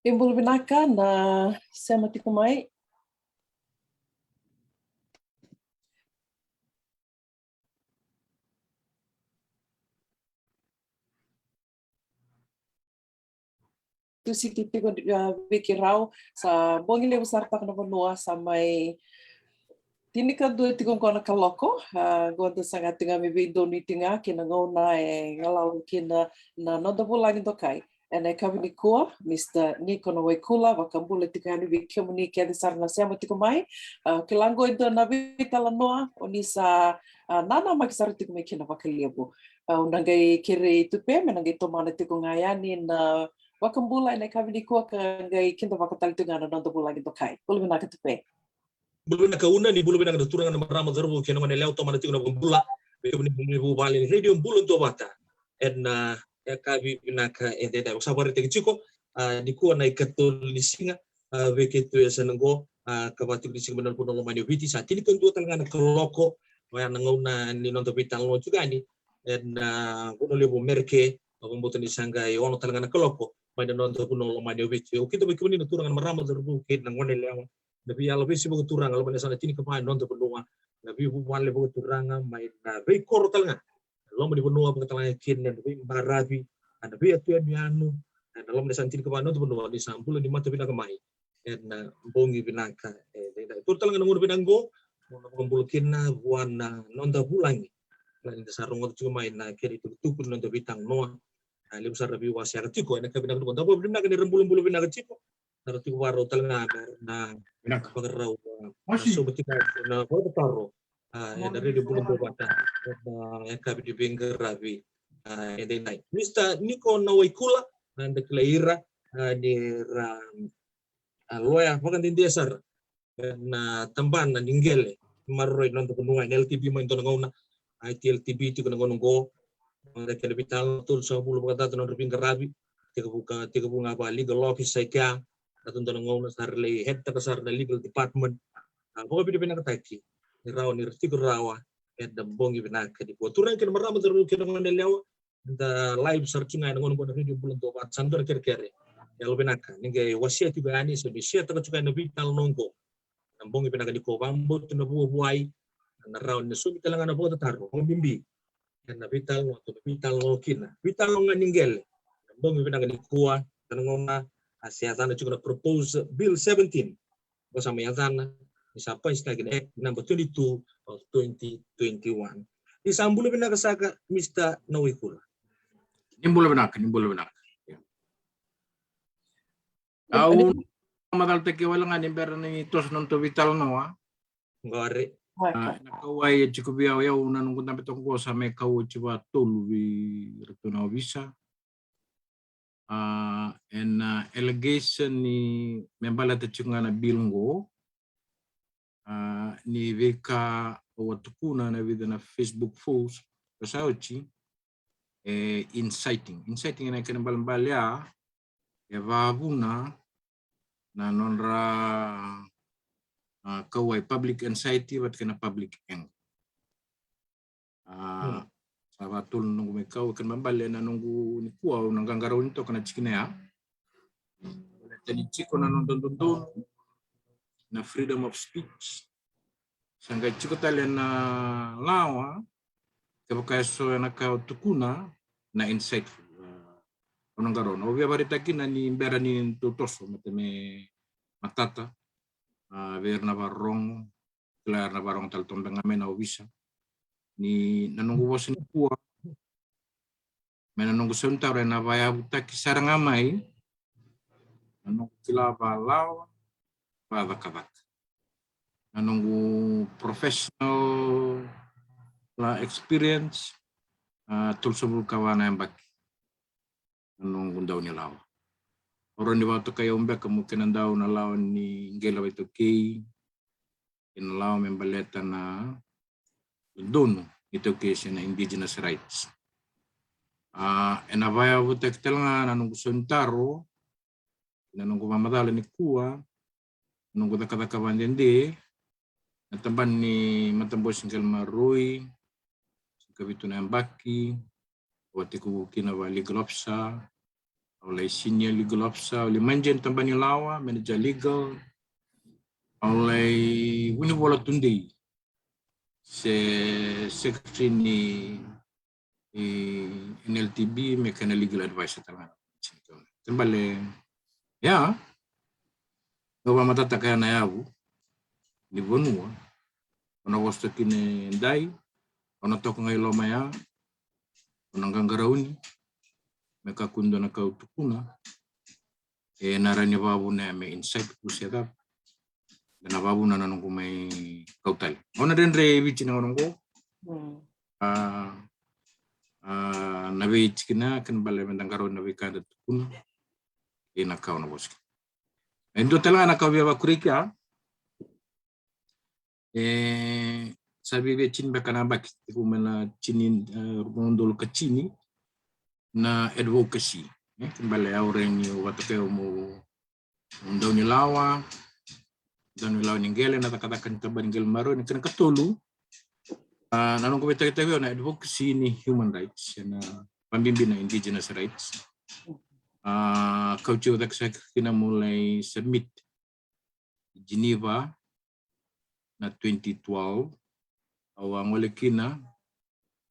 Imbul binaka na sema tikumai. Tu si titigo vikirau sa bongi le besar tak na benua samai tini ka dua tikong kona kaloko goda sanga tinga mi vidoni tinga kina ngona ngalau kina na noda bulangi dokai. Ene kawini kua, Mr. Niko na Waikula, wakambule tika ni vikimuni kia disarna sema tikumai. Kilango ito na vitala noa, onisa nana makisari tikumai kina wakaliabu. Unangai kiri tupe, menangai tomana tikungayani na wakambula ene kawini kua kangai kinda wakatali tungana noda bulangi dokai. Bulu binaka tupe. Bulu binaka una ni bulu binaka turanga na marama darbu kina ngane leo tomana tikuna bula. Bikumuni bu bali radio bulu ndo bata. En kabi binaka ede usabari tegi chiko di kuwa na ikatolisinga veketu ya sanango kabati lising benar pun lo mani viti saat ini kan dua tangan keloko yang ngona ni nonton vital lo juga ni dan kuno lebo merke pembuatan disangga ono tangan keloko pada nonton pun lo mani viti oke itu bagaimana ini turangan meramal terbukit nangone lewa tapi ya lebih sih begitu turang kalau pada sana ini kemarin nonton berdua tapi bukan lebih turang main rekor tangan lo mau dipenuhi pengetahuan yakin dan lebih barabi ada biar tuan bianu dan dalam desa antin kemana tu penuh di sampul di mata bina kemai dan bongi binaka itu telangan ngomong binanggo mau kumpulkin buana nonda bulangi dan desa rongot cuma main kiri itu tukun nonda bitang noa lebih besar lebih wasiar ciko enak binang tu tapi binang ni rembul binang ciko nanti waro telangan na pagarau masuk betika na baru taruh dari di bulan Tobata yang kami di pinggir rabi naik Mr. Niko na Waikula nanda kelaira di loya makan di desar na tamban na ninggele marroy nanda kunungan LTB mo ito nangona LTB itu kena ngononggo mereka lebih tahu tul sa bulu kata nanda pinggir rabi tiga bunga apa legal office saya kya atau nangona sarle head terkasar na legal department pokoknya pindah ketaki rawa ni restigo rawa da bongi binaka di turang ken marama terus ken ngone lewa da live searching ay ngon ko video bulan to bat sandor kere ya lo binaka ninge wasiat ibani so di share taka cukai na vital nongko na bongi binaka di ko bambo to na buai na rawa ni sumi talanga na bota taro bimbi na vital no to vital no kina vital no ningel bongi binaka di kuwa tan ngona asiatan cukai propose bill 17 bersama yang sana sampai sekarang number 22 of 2021. Di sambulu binaka saka Mr. Nawikula. Nimbulu binaka. Au madal teke wala nga nimber ni tos nonto vital nawa. Ngare. Nakawai cukup biau ya unan kunta betong ko sa me kau coba tolu bi retuna visa. En allegation ni membala te chungana bilngo. Ni veka watukuna na vida na Facebook post kasauchi inciting na kena balambalya ya vavuna na nonra kawai public anxiety wat kena public eng sabatul nunggu mekau kan mambalya na nunggu ni kuau nangganggarau nito kana chikinea tani chiko na nonton na freedom of speech sangga chukotalian na lawa kapakaso na kautukuna na insightful onanggaron obvia barita kina ni mbera ni tutoso mateme matata ver na barong klar na barong taltombang amen na obisa ni nanunggu bos ni kuwa menanunggu sebentar na baya buta kisarang amai nanunggu kilaba lawa kabat nunggu professional la experience tulsubul kawana yang baki nunggu daw ni lawa orang di waktu kaya umbe kemungkinan daw na lawan ni ngelaw itu kay inalaw membaleta na dono itu case na indigenous rights enabaya butek telanga nanunggu suntaro nanunggu mamadala ni kuwa nunggu taka bandende nataban ni matambos singkal marui singkabitu na baki wati ko kina wali glopsa oleh senior legal officer, oleh manjen tambani lawa, manager legal, oleh wini wala tundi, se secretary ni NLTB, mekana legal advisor tangan. Tembale, ya, gawa matata kaya na yabu, ni bonua, ona wosta kine dai, ona toka ngai loma ya, ona ngangarauni, meka kundo na kau tukuna, narani babu na me insight kusiadap, na babu na nanungku mai kautali. Ona dendre bici na onongko, nabi cikina kan bale mendangkaro nabi kada tukuna, na kau na boski. Endo tala na kau biaba kurikia, sabi be chin bekana baki tiku mena chinin rondol kachini na advocacy. Kembali orang ni watake mo undau ni lawa ningele na takatakan taban ngel maro ni kan katolu nanong ko beta na advocacy ni human rights na pambimbing na indigenous rights. Kaucho daksa kina mulai submit Geneva na 2012 awang wala kina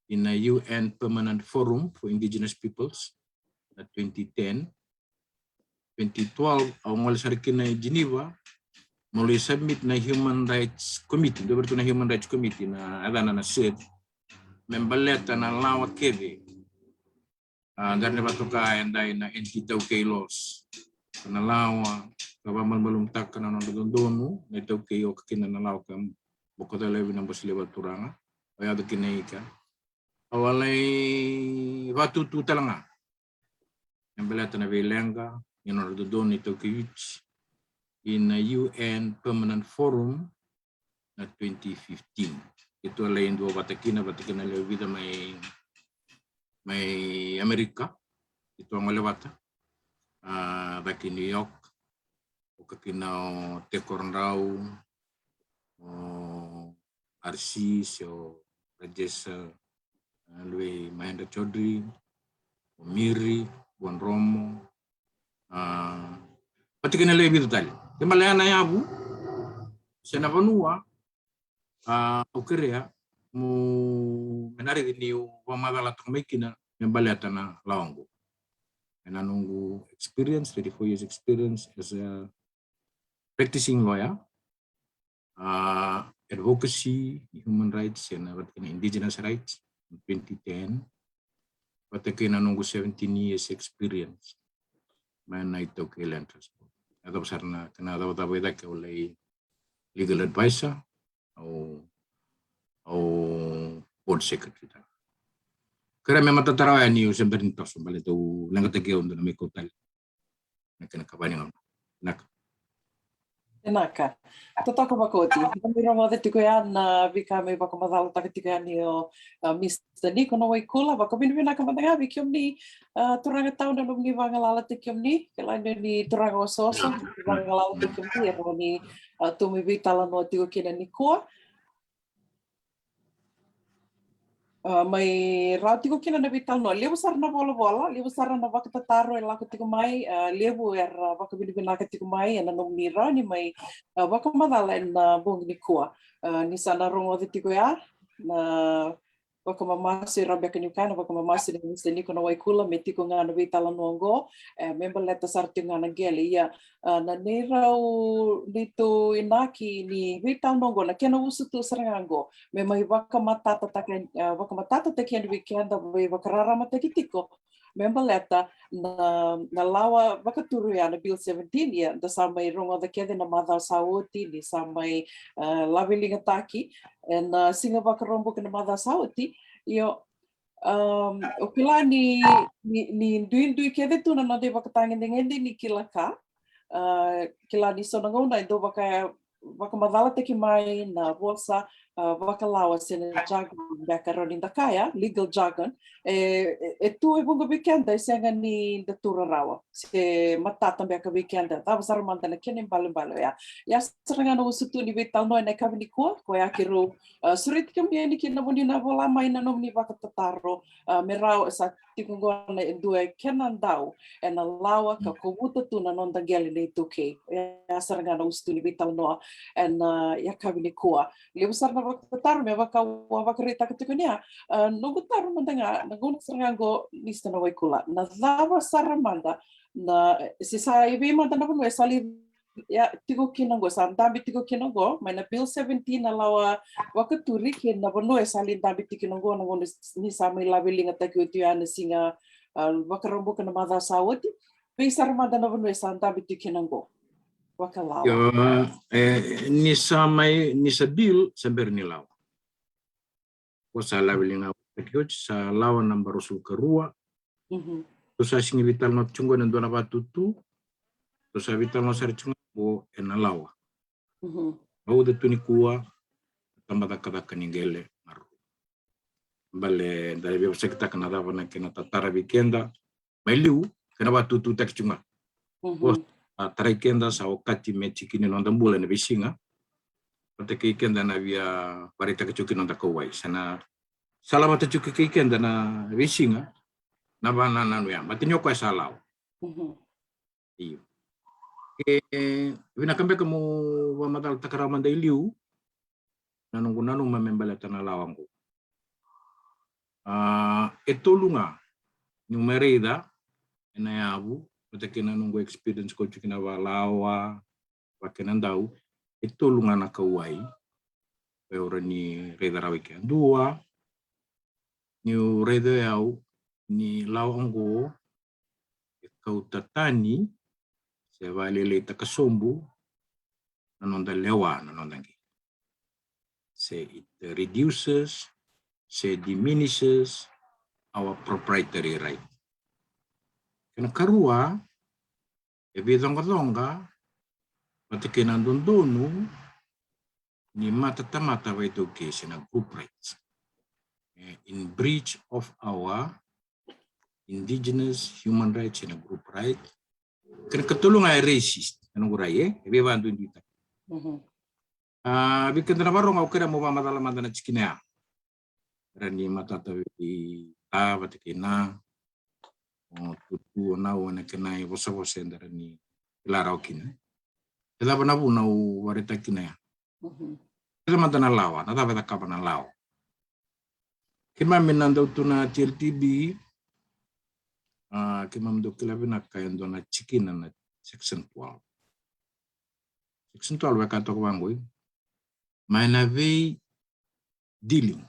in a UN Permanent Forum for Indigenous Peoples na 2010. 2012 awang wala sa kina Geneva mulai submit na Human Rights Committee, doon na Human Rights Committee na adana na said membaleta na lawat kede garne batuka enday na entitaw kay laws na lawa kabamal malumtak na nandodonu na itaw kayo kakina na lawa kam bukod lewi ng basiliwa turanga kaya do kinaika awalay batutu talanga membaleta na belenga yung nandodonu itaw kayo in a UN Permanent Forum na 2015. Ito alay yung batakina lewi da may Amerika. Ito ang malawata. Daki New York. O kakinaw Tekornrao. O RC. So Rajesh Lui Mahendra Chaudhry. O Miri. Buan Romo. Pati kinalay bito tali. Malaya na yabu. Siya na vanua. Ukirea. Mu menarik ini wamadala tangmekina yang baleta na lawangu. And anungu experience, 34 years experience as a practicing lawyer, advocacy, human rights, and indigenous rights in 2010. Patakin anungu 17 years experience. Mana itu kailan transport. Atau besar na kena tahu beda ke oleh legal advisor atau board secretary. Kaya may matatarayan niyo sa berintos bali to nangatagyaw na may kotal. Nakabani nak. Enaka. Toto ko makoti. Kamera mo dito ko yan na bika may baka madalo takiti ko yan niyo Mr. Nico no way kula baka binibina ka matanga bikyom ni turang taon na lumni bangalala tikyom ni kailan ni turang ososo bangalala tikyom ni ero ni tumibitala no tigo kina ni ko may rati ko kina nabital no lebu sar na bola lebu sar na baka tataro ela ko tigo mai lebu baka binibina ka tigo mai na no mira ni mai baka madala na bong ni ko ni sana rongo tigo ya na baka mamasi rabia kanyukana baka mamasi ni Mr. Nico na waikula meti ko nga nabitala nongo member leta sarti nga nageli ya na nirau dito inaki ni vital nongo na kena usu tu serangango me mai baka matata takian weekend baka rarama takitiko member leta na lawa baka turu ya na bill 17 ya da samai rongo da kede na madal sauti ni samai lavilinga taki and singa baka rombo na madal sauti yo o kila ni dui kede tu na nade baka tangin ngende ni kilaka kila ni sonangona do baka madala teki mai na bolsa baka lawa sena jargon baka roninda kaya legal jargon tu bunga weekend senga ni da tura rawa se matata baka weekend ta basar manta na kenin balo ya seranga no sutu ni vital no na kabini ko ya kiro surit kem ni kina buni na bola mai na no ni baka tataro merao sa tiko gona e due kenan dau e na lawa ka komuta tuna non tangeli nei tuke e asaranga na ustuni vital noa e na yakavini kua le usar na vakataru me vaka vakarita ka tiko nia no gutaru mandanga na gona sarango lista na waikula na lava saramanda na se sa ibe manda na e sali ya tiko kinango sa dambi tiko kinango mai na bill 17 na lawa wakaturi ke na bono e sali dambi tiko kinango na gona ni sa mai labelinga ta ki ana singa wakarombo kana mada sawati pe saramanda na bono e sa dambi tiko kinango wakalawa Yo ni sa bill samber ni lawa ko sa labelinga ta sa lawa number usul kerua terus sa singi vital not chungo na dona batutu terus sa vital no sar chungo bo en lawa au de tuni kua tamba da kaningele maru bale da be sekta kana da bana kena tatara weekenda meliu kena batutu tak chunga tarai kenda sa okati mechi kini no ndambula ne bisinga pate ke kenda na via parita ke chuki no da kawai sana salama te chuki ke kenda na bisinga na bana nanu ya matinyo kwa salao iyo vina kambe kamu wa madal takaraman da iliu nanung mamembala tanah lawangu etolunga numerida ena yabu patakina nunggu experience ko chukina walawa wakenandau etolunga na kawai ora ni reda rawike dua ni reda yau ni lawangu kau tatani se valele takasombu nanonda lewa nanondangi. Say it reduces, say diminishes our proprietary right. Kena karua, ebe donga matike nandondonu ni mata education na group rights. In breach of our indigenous human rights in a group right. Kena ketulung ay racist. Anong guray ebe bandu dita. Bikin nabarong au kira mo ba madala na chikinea. Rani matata i batikina tutu na wana kina bosa ndara ni larao kina. Ela bana bu na wareta kina. Ela matana lawa, na tava kapa na lao. Kima minanda utuna TLTB kima mdo kilabina kayendo na chikina na section 12. Section 12 wakato wangu maina vei dealing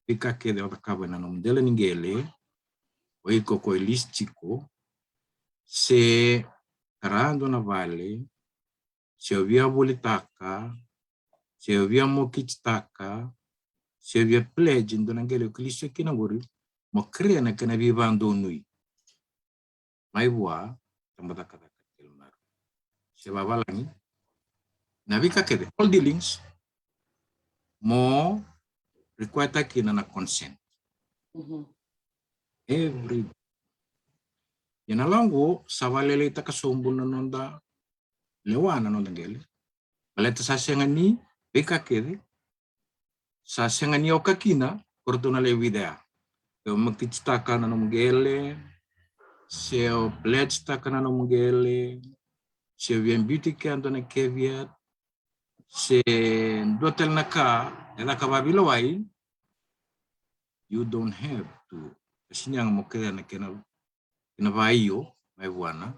pika kede wakakaba na nomdela ningele waiko ko listico se karando na vale se ovia bolitaka se ovia mokitaka se ovia pledge ndo nangele klisto kina gori mo krea na kana vivando nui maibua tambata kata kelmar se babalangi na vika kede all dealings mo require kina na consent. Every yanalango savalele takasombo na nonda lewana nonda ngele baleta sasengani beka kede sasengani okakina kortona le videa yo makitstaka na nomgele seo pledge taka na nomgele seo beauty kando na keviat se dotel naka ela kababilo wai you don't have to sinyang mo kaya na kina vaio mai buana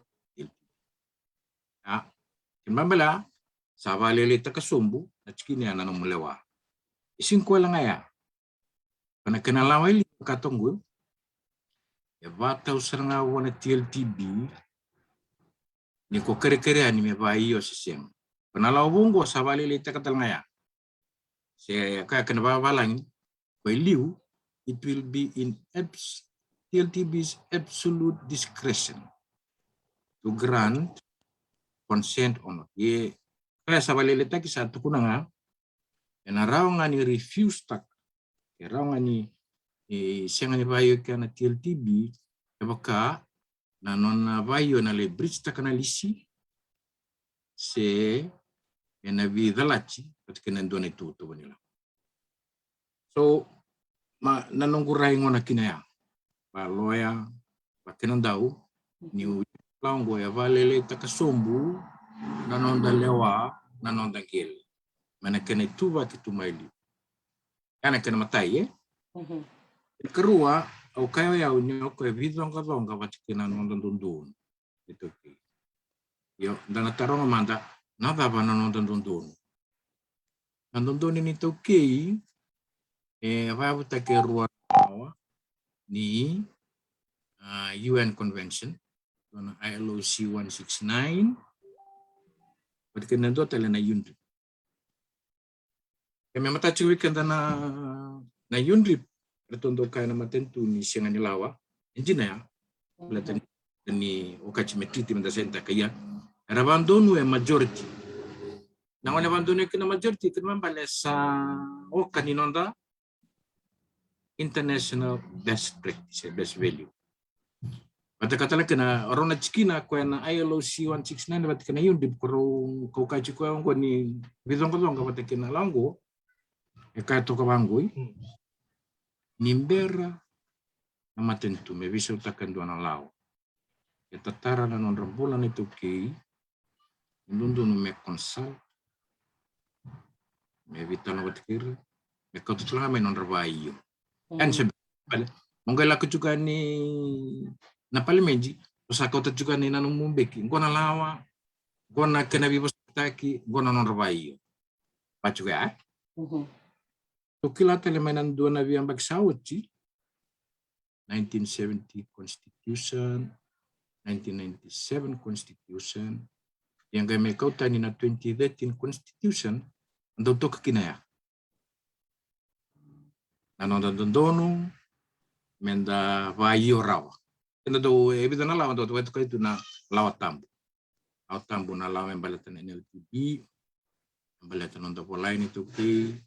kinbambala sa valele takasombu na chikini ana no mulewa isin ko lang aya kana kina lawai katongu e vata usanga wana TLTB ni ko kere ani me vaio sisem kana lawungo sa valele takatalngaya se kaya kina babalang ko liu it will be in TLTB's absolute discretion to grant consent or not. Ye kaya sa balilita kisa tukuna nga enaraw nga ni refuse tak eraw nga ni siya nga ni bayo kaya na TLTB baka na non na bayo na le bridge tak na lisi se na vidalachi at kinandun ito nila. So nanungguray ngo na kinaya pa loya pakinandau ni laungo ya valele takasombu nanonda lewa nanonda gele mana kena tuba kitumaili kana kena matai kerua au kayo ya unyo ko vidonga donga vatikina nonda dundun itu yo dana taronga manda nada bana nonda dundun nandundun ini toki vai butake rua ni UN Convention on ILOC 169 patikina ndo tele na yundri kami mata chui kanda na yundri retondo kana matentu ni sianga ni lawa injina ya belatan ni okachi metriti menda senta kaya rabandonu e majority na wale bandonu kina majority kina mbale sa okani nonda international best practice best value kata kena orona chikina kwa na ILOC 169 batikana yundi kuro kaukachi kwa ngo ni vidongo batikana lango ekato kabangui nimbera na matentu me bisa utakan na lao tatara na non rambola ni toki nundu no me konsal me vitano batikir me katutula me non rabaio kan se bale mongela kuchuka ni na palimeji usakota juga ni nanu mumbeki ngona lawa ngona kena bibos taki ngona non rabaio pachuga Tukila telemenan dua nabi yang bagsawati 1970 Constitution, 1997 Constitution, yang kami kautan na 2013 Constitution, untuk kinaya. Nanonda dondonu, menda vaio rawa. Kena do ebida na lawa do wetu kaitu na lawa tambu. Lawa tambu na lawa embalatan NLTB, embalatan untuk lain itu ki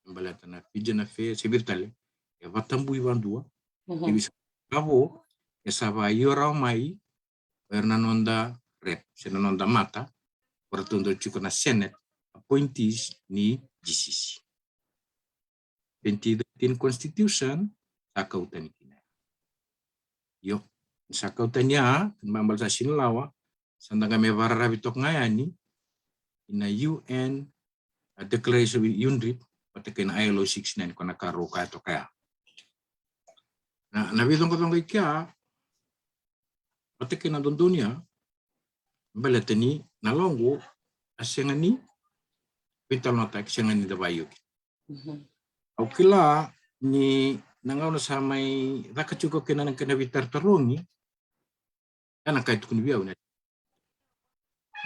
embalatan na Fijian Affairs sebirtale. Ya vatambu ibandua. Ibisa kavo ya sava yora mai Fernanda rep senonda mata pertundo chuko na Senate appointees ni GCC 2013 Constitution sakautan kina yo sakautanya mambal sa sinlawa sandanga me varara bitok ngayani ina UN Declaration of UNDRIP patekin ILO 69 kona karo kaya to kaya na vidong kia patekin na dunia balatani na longo asengani vital nota asengani da bayo Aukila ni nangauna samai rakachuko kena kena vitar terungi kana kaitu kunibia una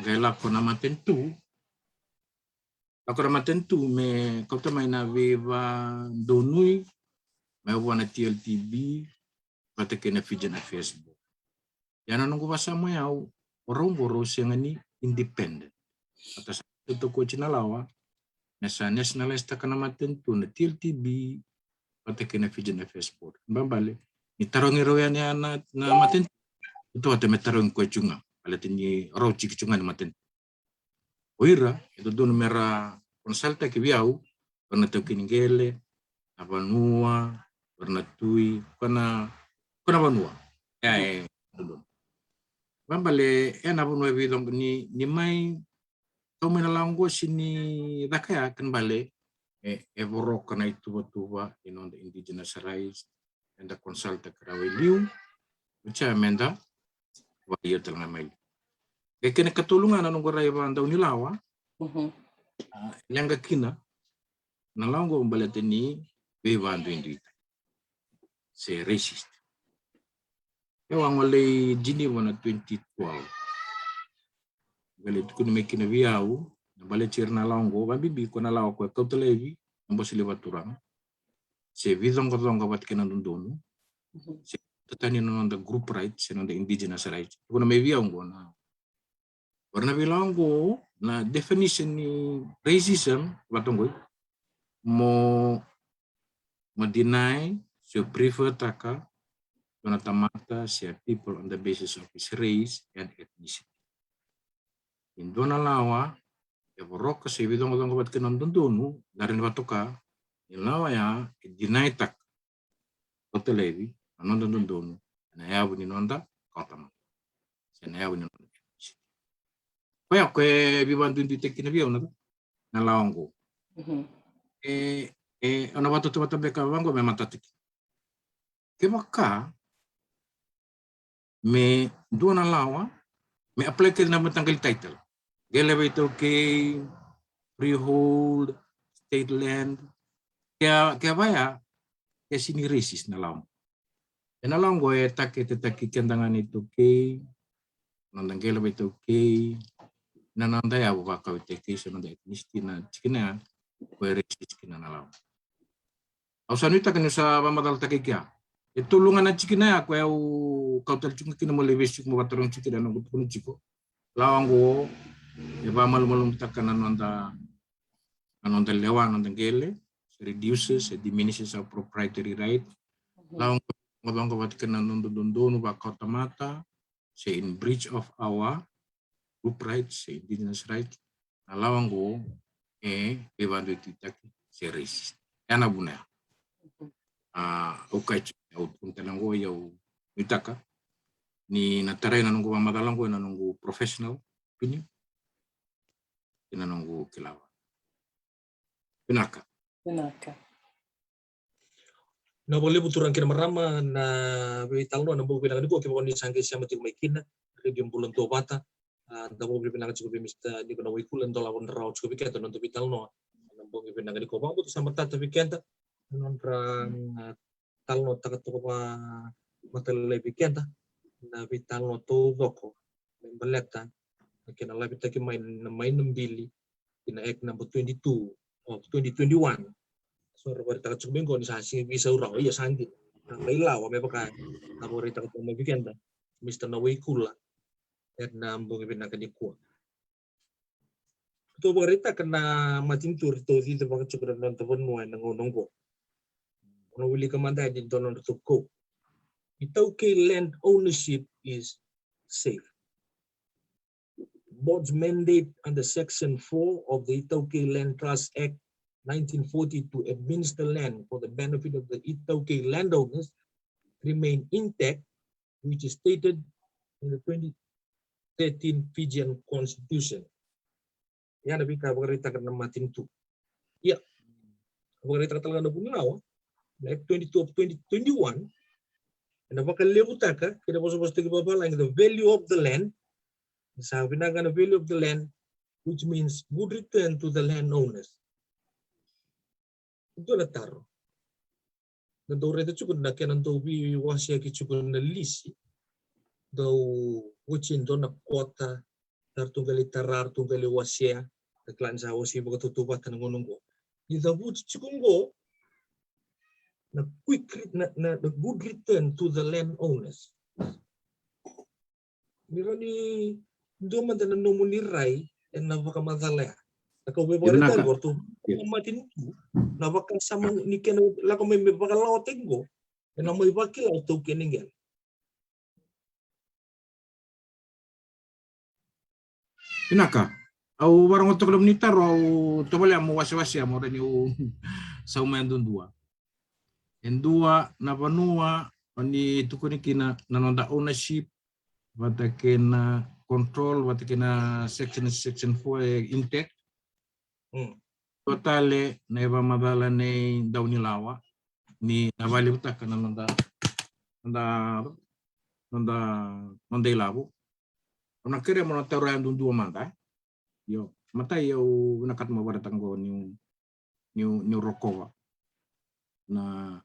gaila kona matentu akora matentu me kota maina viva donui me wana TLTB patekena Fijian Affairs yana nunggu basa mo yau orang sengani independent atas itu ko lawa nasa nationalista kana matentu na TLTB patekena Fijian Affairs Board bambale ni tarongi royane na matentu itu ate metarong ko chunga alatini rochi chunga na matentu oira itu don mera konsalta ke biau pernah tokiningele abanua pernah tui kana banua bambale ena bunwe bidong ni mai tau menalango sini dakaya kan bale evorok kana itu batuwa in on the indigenous rights and the consulta karawe liu uca menda wa iyo talanga mai kene katulungan anong goray bandau nilawa yang kina nalango balate ni bebandu induita se racist ang walay Geneva na 2012 galit ko na may kinabiyaw na balichir na lango babibi ko na lawa ko kautalevi ambo silibaturang se vidong kabat kinandundono se tatani no the group rights and the indigenous rights ko na may biyaw ko na warna bilang ko na definition ni racism batong mo deny so prefer taka Donatamata share people on the basis of his race and ethnicity. In Donalawa, evorok kasi bidong kabat kinandundunu darin batuka in lawa ya deny tak hotelevi anondundunu na yabu ni nonda kota ma na yabu ni nonda koya kwe bibantu ndi tekina bia una na laongo ona watu tu beka wango me matatiki ke maka me dua lawa me apply ke na matanggal title gelebe ito ke freehold state land kaya baya kaya sini racist na laong na laong go take kendangan itu ke nandang gelebe ito ke nananda ya baka ke so nanda etnisti na cikina ko racist kina na laong ausan ita kan sa mamadal takikya tulungan na cikina ya ko kautal cunga kina mo lebesik mo batarong cikina na gutuno ciko lawang go ba malum takkan nanda anonda lewa anonda gele reduces and diminishes our proprietary right lawang ngobang kabatikan nandondo ba kautamata say in breach of our group rights say indigenous rights lawang go bebandu titaki series yana buna okay untanango yau mitaka ni natarai nanungu madalango nanungu professional opinion nanungu kilawa pinaka na boleh buturan kina marama na betal no na bo bilang ko ke ni sangke siya matil may kina radio bulan to bata da bo bilang cukup mista di kono wikulan to lawon raw cukup keta no to bital no na bo bilang ko ba butu sama tata bikenta non tal no takat to pa matal le bikenta na bital no to doko membaleta kina labi taki main nambili kina ek number 22 of 2021 so berita cukup minggu ni sasi bisa urang iya sandi laila wa me baka na berita ko me bikenda Mr. Nawikula at na mbong ibinakadikwa to berita kena matintur to dito baka cukup non tabon mo nang unong ko ono wili kamanda din tonon to ko Itauke land ownership is safe. Board's mandate under Section 4 of the Itauke Land Trust Act 1940 to administer land for the benefit of the Itauke landowners remain intact, which is stated in the 2013 Fijian Constitution. Yan nabi ka bagarita ka ng matin tu. Yeah. Bagarita ka talaga na bumilaw. Act 22 of 2021. And napakalimutan kita supposed to babalang the value of the land. Sabi na the value of the land, which means good return to the landowners. Ito na taro. Nadore ito chukun na kaya nanto wasya ki chukun na lisi. Daw wachin do na kota tartunggali tarar tunggali wasya. Naglan sa wasya baga tutubat ng unong ko. Ito chukun ko na good return to the landowners. Miro ni do man na numuniray and napakamadala. Nakauwi ko to. Matin tu napaka sama ni ken la ko may bakalaoting go. Na may bakilaw to kiningel. Pinaka au warang otok lam nitar au tobale mo wasi-wasi mo ran yung sa umendon dua. Endua na panua ani tukuni kina nanonda ownership wata kena control wata kena section 4 intact totale na eva madala ne dauni lawa ni navali utaka nanonda ilabu ona kere mo taro andu dua mata yo mata yo nakat mo baratanggo ni rokowa na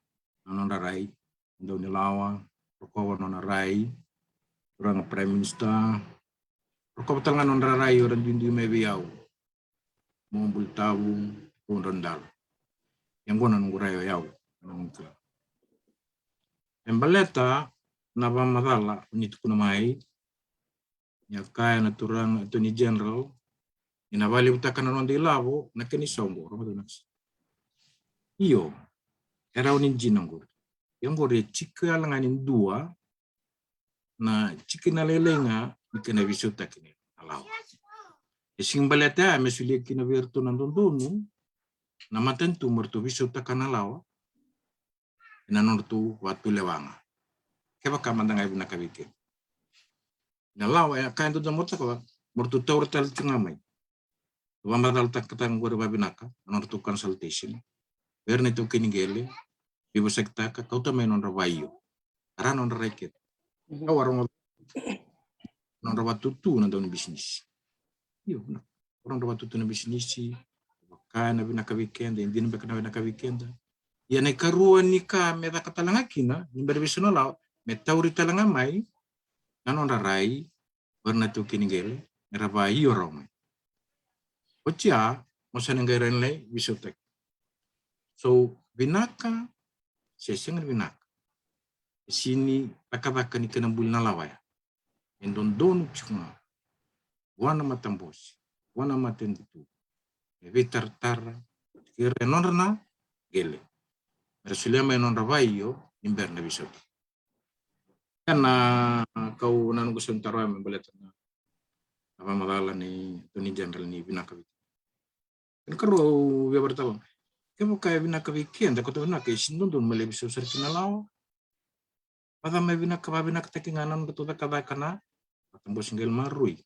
nona rai dauni lawa rokowa nona rai orang prime minister rokowa tanga nona rai orang dindu mebiau mo bultabu rondal yang gona nungu rayo yau nungu embaleta na bamadala ni tukuna mai ya kaya na turang attorney general inabali utakan nona ilabo na keni songo romadonas iyo era unin jinangur yang gore chika langanin dua na chikina lelenga ikena bisuta kini alaw ising baleta mesulia kina virtu nandondonu na matentu mertu bisuta kanalaw inanortu watu lewanga keba kamandang ay binakabike. Na lawa ya kain tu jamota ko mortu tawr tal tingamay. Wamaral tak katang gua babinaka anortu consultation. Berne tu kinigele bibo sekta ka kauta menon rawayo. Aranon reket. Kawarong non rawatutu na daw ni business. Yo, orang rawatutu na business kana binakabikenda hindi na binakabikenda. Yan ay karuan ni ka meta katalangakina ni berbisno law metawri talangamay nanon rarai warna tu kinigele rawayo romay. Ocha mosanangairan lay bisotek. So binaka sesengan binaka. Sini pakabaka ni kanambul na lawaya. Endon chunga. Wana matambos. Wana matenditu. Evitar tarra. Kira nonrna gele. Resulema non rawayo imberna bisotek. Karena kau nanunggu sementara membalet na apa madala ni Tony General ni binaka. Kan kalau dia bertahu, kamu kayak binaka weekend, aku tuh binaka isindun malay bisa usir kinalaw. Pada may binaka tekinganan betul tak kata kana, atau singgel marui.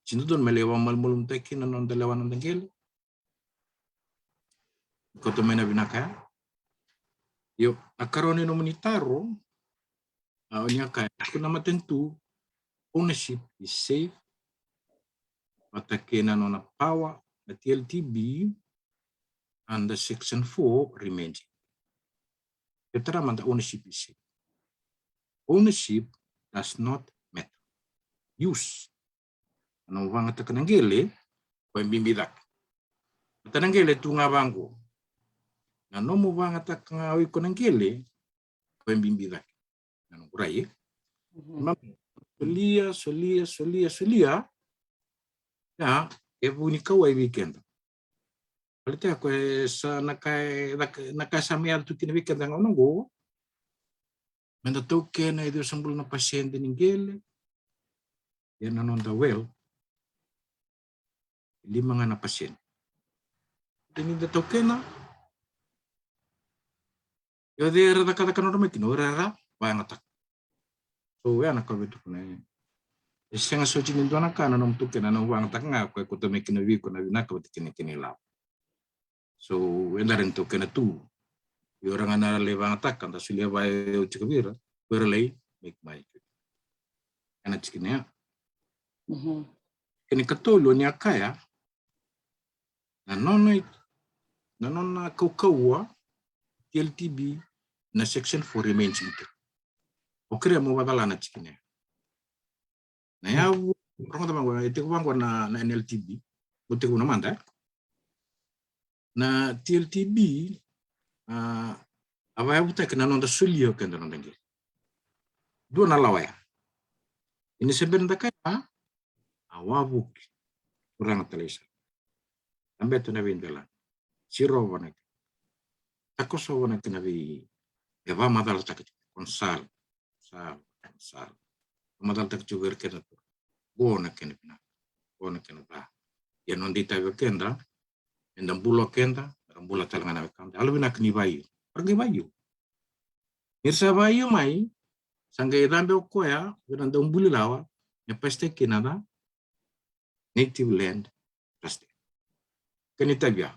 Sindun malay wamal mulum tekinan on dalawan on tenggel. Kau tuh main binaka. Yo, akaroni nominitaro, awalnya kayak aku nama tentu ownership is safe. Matakinan on a power. The TLTB and the Section 4 remains. Ketara manta ownership is safe. Ownership does not matter. Use. Ano wang at kananggele, kung bimbidak. At kananggele tunga bangko. Ano mo wang at kangawi kananggele, kung bimbidak. Ano kuray? Solia. Ya, ebunika wa weekend. Palite ako sa nakasamihan tu kin weekend ang onongo. Menda token ay do sambul na pasyente ninggele. Yan nanon da well. 5 nga na pasyente. Dini da token na. Yo de rada kada kanoro me kinora ba ngatak. So ya nakabito ko na. Isang sochi nindo na kana nom tuke na nang wang tanga ko ko to me kinawi ko na binaka bat kinilaw. So wenda ren tuke na tu. Yorang na lewang tak kan tasulia ba uchikabira berlay make my. Kana chikinya. Kini katolo ni akaya. Nanona kaukawa TLTB na section 4 remains intact. Okre mo badala na chikinya. Na ya orang teman gue itu gue na NLTB butik guna manda na TLTB apa ya butik na nonda sulio kan nonda ngil dua na lawaya ini sebenarnya kaya awabuk kurang telesa ambil tu nabi indela siro wana tako so wana nabi eva madal tak konsal sal madal tak juga kena tu bona kena ba ya non dita kenda endam bulo kenda rambula talangana kanda alu bina kni bayu pergi bayu mirsa bayu mai sangga idambe ko ya bina ndam bulu lawa ya peste kinada native land peste keni tabia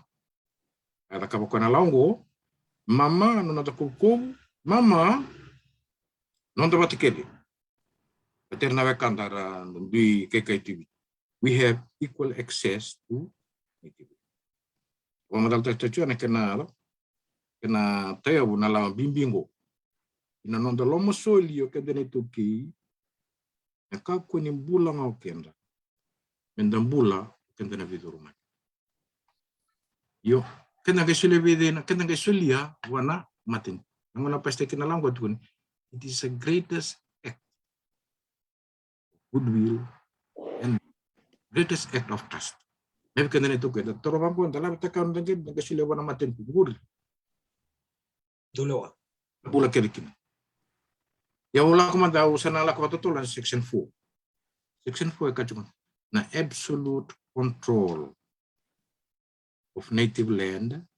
ada kaboko na laungo mama non atakuko mama non to batikeli Paterna Vakandara di KKTV. We have equal access to native. Wamadal tachu na kena tayo na la bimbingo. Ina nonda lomo solio kedene tuki. Nakako ni bula ngau kenda. Mendam bula kenda na vidu rumah. Yo kena kesule videna kena kesulia wana matin. Nangona peste kena langgo tukun. It is the greatest goodwill and greatest act of trust. Maybe kena itu kita terobang pun dalam tekan dengan kesilapan amatin kubur. Dulu. Bola kerikin. Ya ulah kumanda usana la kwa totolan section 4. Section 4 kacungan. Na absolute control of native land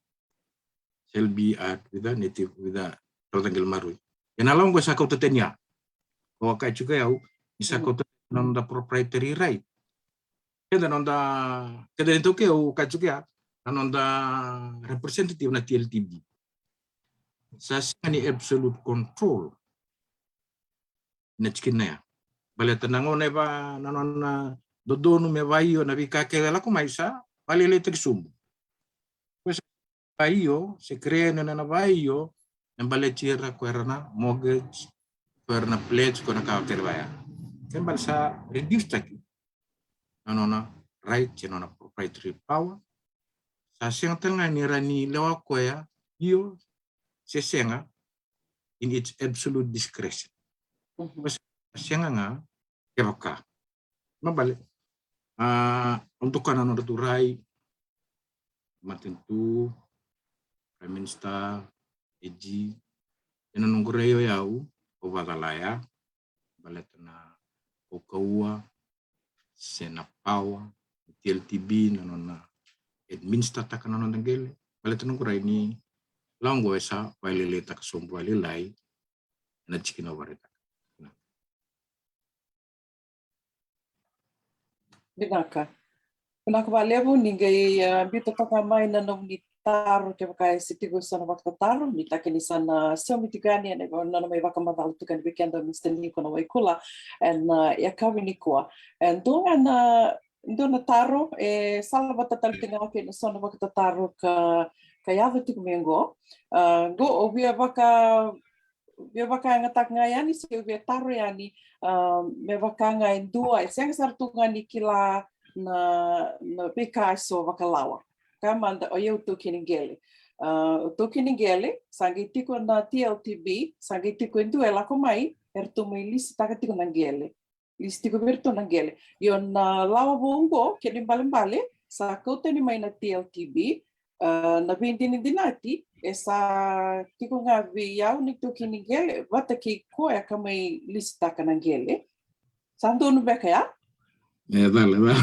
shall be at with the native with the Rotangil Marui. Yang alam gua sakau tetenya. o ka juga ya isa kota nonda proprietary right kada itu ke o ka juga nonda representative na TLTB sa ni absolute control na chikin ya bale tanango ne ba nanona dodonu me baio na bika ke la ko maisa bale le sumbu pues baio se cree na baio en bale tierra kuerna mortgage kuerna pledge kona ka kerbaya ken balsa reduce taki nanona right nanona proprietary power sa siang tanga ni rani lewa koya io se senga in its absolute discretion pues siang nga kebaka mabale untuk kanan turai matentu Prime Minister Eji ina nunggureyo yau o bagalaya baletna o kaua sena pawa TLTB nanona administer takana nangele baletna nunggurai ni lango esa bailele tak sombo alilai na chikina wareta Binaka. Binaka valeu ninguém bito toka mai na no taru ke kai sitigo sana wakta taru ni takini sana so mitigani ne na mai waka madalu tukan weekend Mr. Nico na waikula and ya kawini kwa and dona taru salvata taltinga ke no sana wakta taru ka yave tiku mengo go obia waka ngatak ngayani se obia taru yani me waka ngai dua senga sartunga ni kila na pika so wakalawa kamanda o eu tukiningele tukiningele sangi tiko na TLTB sangi tiko indu ela komai ertumu lisi takatiko nangele lisi tiko berto nangele yon lawa bongo keni bale sa kota ni mai na TLTB na bindini dinati esa tiko ngavi yau ni tukiningele wata ki koya kamai lisi takanangele santo no beka ya dale. yeah.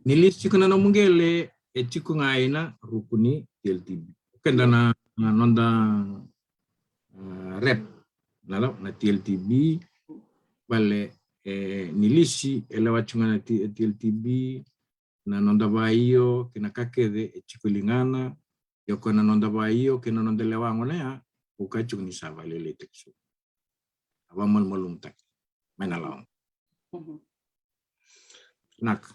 Nilis chiko na mungele chiko ngaina rukuni TLTB kenda na nonda rep na TLTB bale nilisi elewa chunga na TLTB na nonda baio kina kakede chiko lingana yoko na nonda baio kina nonda lewa ngona ukachu ni savale le tekso abamal malumtak menalong nak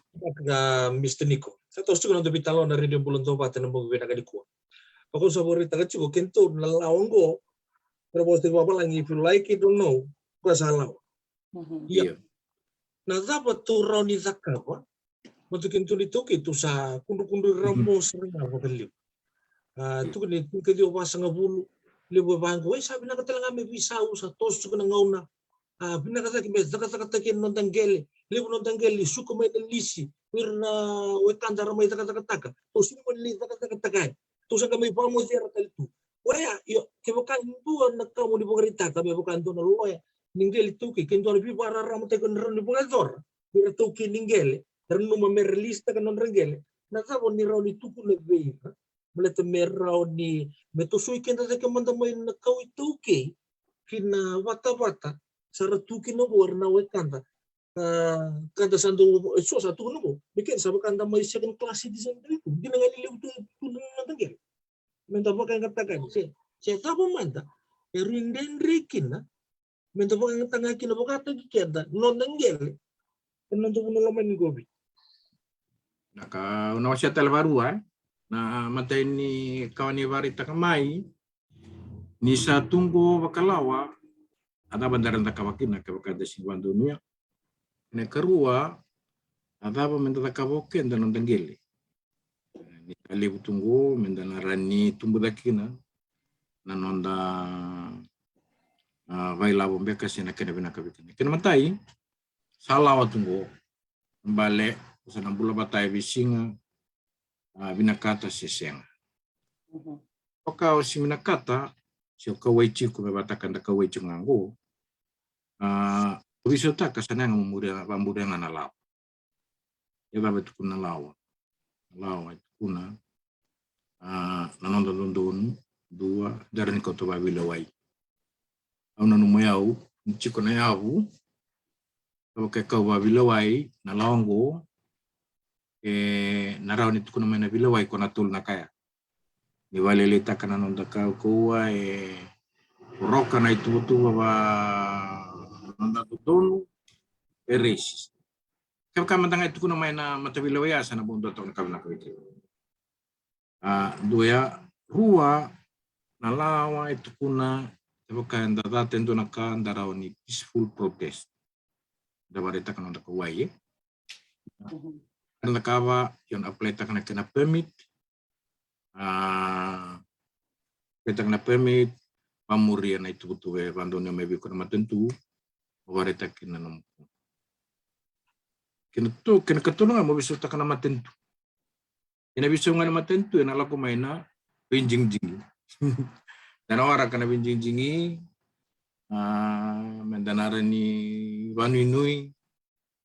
Mr. Nico sa tos ko nando bitalo na radio bulon to bata nang bugwe na kadiko ako sa borita ka chiko kento na laongo pero boste lang if you like it or no ko sa law iya na dapat to roni zakaba mo to kento nito kito sa kundu ramo sa nga bakaliw to ni kedi obasa nga bulu libo bango sabi na katalang may bisao sa tos ko na ngauna binakata ki mes zakata ki non tangele libo non tangele suko may lisi wirna wekanda ramay zakata to sino mo li zakata to sa kamay pa mo zera taltu waya yo ke bukan tuan na kamu di pagarita kami bukan tuan loya ninggeli tuki kento na pipara ramo te kon ron di pagador bira tuki ninggeli reno mamerlista kan non rengele na sabo ni raw ni tuku na be maleta merraw ni metusui kenta te kamanda may na kawi tuki kina wata saratuki no warna wekanda kanda sando so satu no bikin sa kanda may second class citizen dito di nangaliliw tu natangel menta pa kang katakan se tabo manda erinden rikin na menta pa kang tangaki na bukata gikenda non nangel non to no laman gobi naka unawasya talbarua na matay ni kawani varita kamai ni sa tunggo bakalawa ada bandaran takawakina kabakada singwan dunia ne karua ada ba menda takawoken dan tangele ni kali tunggo menda narani tumbu dakina na nonda vai labo beka sina kena bina kabikini kena matai salawa tunggo mbale sana bula batai bisinga binakata sesenga oka si binakata si kawaichi ko bebatakan da kawaichi ngango biso ta kasana nga mamuda nga nalaw yaba betu kuna lawa itu kuna nanondon dua, darani ko to babilawai. Au na numo yau, chiko na yau, ke kau babilawai na lawango, na raw ni tukuna may na bilawai ko na tul na kaya. Ni walilita ka na nung dakaw kuwa, roka na itutu ba nanda tutulu, racist. Kaya kamandang ito ko na may na matabilawaya sa nabundo ito ng kabla ko ito. Dua, rua, nalawa ito ko na kaya dadating doon nakandaraw ni peaceful protest. Dabarita ka nung nakaway. Ang nakawa, yun apply ta ka na kina permit. Kita na permit, pamurian na ito ko bando na may biko na matentu, dabarita kina nung kinakatulungan mo biso ta ka na matentu. Inabiso nga na matentu, nala ko may na pinjing-jingi. Nanawara ka na pinjing-jingi, mandanaran ni Wanuinui,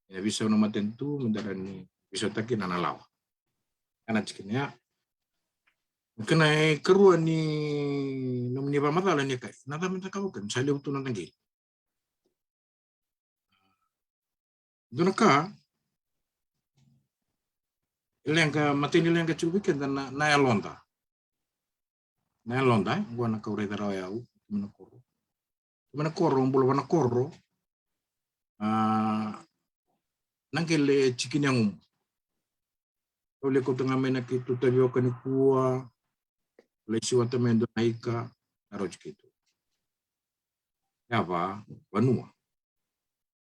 inabiso na matentu, mandaran ni biso ta kinanalawa. Kana chikinya. Kana karuan ni nomni pamatala ni kay. Nataminta ka bukan, sa liw to ng tanggil. Doon ka, ilang ka matini ilang ka chubikin dan na alonda. Na alonda, gua na kaure daraw yau, manakoro. Manakoro, bulo manakoro. Nangkele chikin yang oleh ko tanga may nakito tayo kanikuwa, oleh siwa tamendo naika, naro chikito. Yapa, Vanua.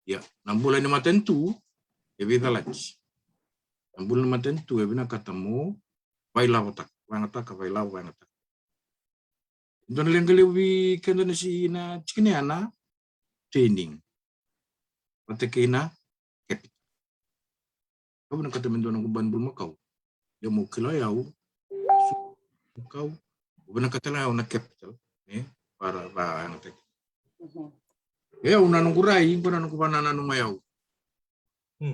Ya, nambulan ni matentu, ya vida lach. Nambulan ni matentu, ya bina katamu, bailaw tak, bailaw. Doon lang galiwi kendo na si na chikiniana training. Pati na capital. Kau nak kata mendo ng kuban bulmakaw. Dia mo kilayaw, kau, bina kata layaw na capital, para ba ang tek. Yaw nanong kuray, ko nanong kuban nanong mayaw.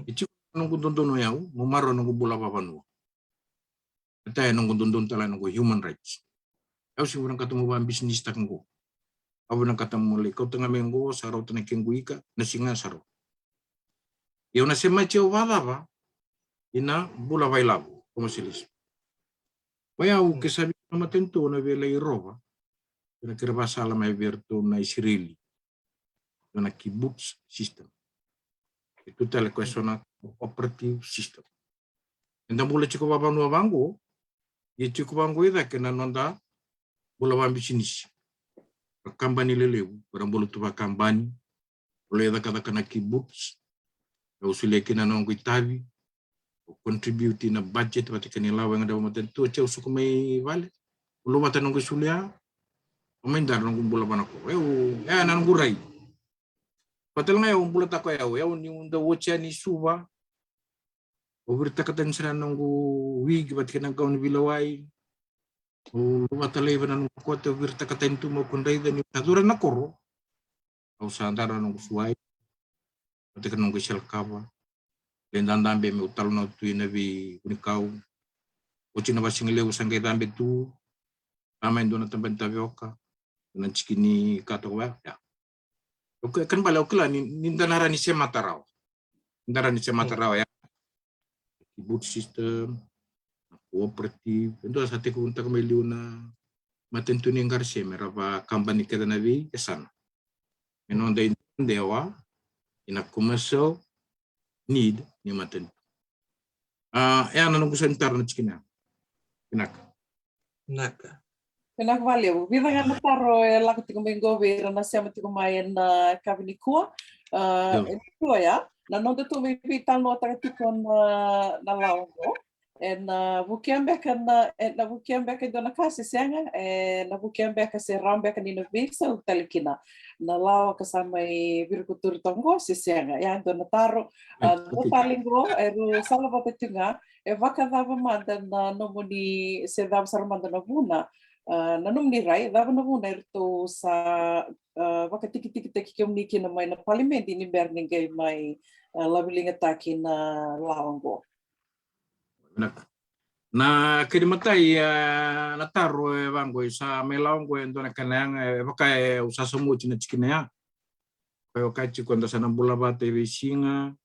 Ichi nanong kundundun mayaw, mumaro nang kubula papanu. Atay nang kundundun tala nang human rights. Yaw siguro nang katamo ba ang business takang ko. Abo nang katamo li, kau tengah menggo, saraw tanay kengguika, nasinga saraw. Yaw na si machiw wala ba, ina bula bailabo, kumasilis. Wayaw, kisabi na matento na velay roba, pinakirabasa alam ay verto na isirili. Na kibbutz system. Itu tala question na operative system. Enda mula chiko baba no bango, ye chiko bango ida kenanonda bula bambi sinis. Kambani lelew, barang bulu tuba kambani, bula ida kada kana kibbutz, usule kenanong itabi, contribute na budget pati kanilaw nga daw matentu chew sukumay vale. Bulu matanong usulia, umendar nung bula banako. Nan guray. Patal nga yung bulat ako yung daw ni suba. Obrita ka tan sila nung wig, ba't ka nang kaon bilaway. O lumatalay ba na nung kuwate, obrita ka tan tumo kunday dan yung naturan na koro. O sa andara nung suway. Ba't ka nung kisyal kaba. Lendandambe may utalo na tuwi na bi unikaw. O chinabasing lew sang kay dambe tu. Tama yung doon na tamban tabioka. Doon chikini katawa. Okay, kan bala okla ni ndarara ni semataraw. Ndara ni semataraw ya. Kibbutz system, cooperative. Ito sa ati kunta ko may liw na matentu ni ngarse meraba company kada na bi kesana. Menonda indewa ina commercial need ni matentu. Nung gusto entar na chikina. Naka. Penak valeu. Vida nga nataro lá que tinha bem governo na sema tinha mais na Cavinicua. Itu ya. Na não tu me vital no tá tipo na Laongo. Na bukiambeka na bukiambeka dona kasi senga na bukiambeka se rambeka ni no visa o talikina. Na Lao kasama virkutur tongo se senga. Ya dona taro no talingo sala batetunga vaka dava manda na nomoni se dava sarmanda na buna. Nanum ni rai dava na buna erto sa vaka tiki que eu niki na mai na parlamento ni berningai mai labilinga taki na Laongo. Na kedimatai na taro bango sa melaong ko endo na kanang baka usa sumu china chikinea. Kayo kachi kwanda sana bula bate visinga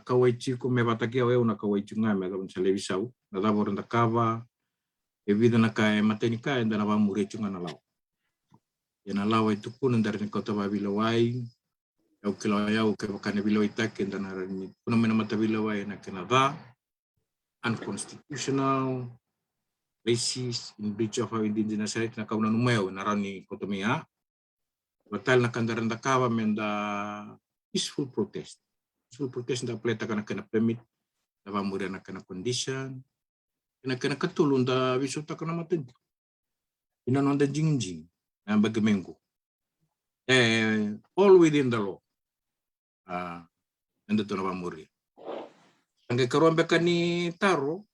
kawai chiku me bataki au na kawai chunga me da televisau na da boranda kava e vida na kai matenika enda na bamure chunga na lau. Ya na lau itu pun ndar ni kota babilawai au kilo au ke bakane bilawai tak enda na ni kuno mena mata bilawai na Canada. Unconstitutional, racist, in breach of our indigenous rights na kauna numeo na rani kotomia. Batal na kandaran da kawa menda peaceful protest. Peaceful protest da pleta kana kena permit, da bamura na kena condition, kena katulun da wisota kana matenti. Ina nonda jingjing na bagamengo. All within the law. Enda to na bamuri. Angke karuan bekani taro,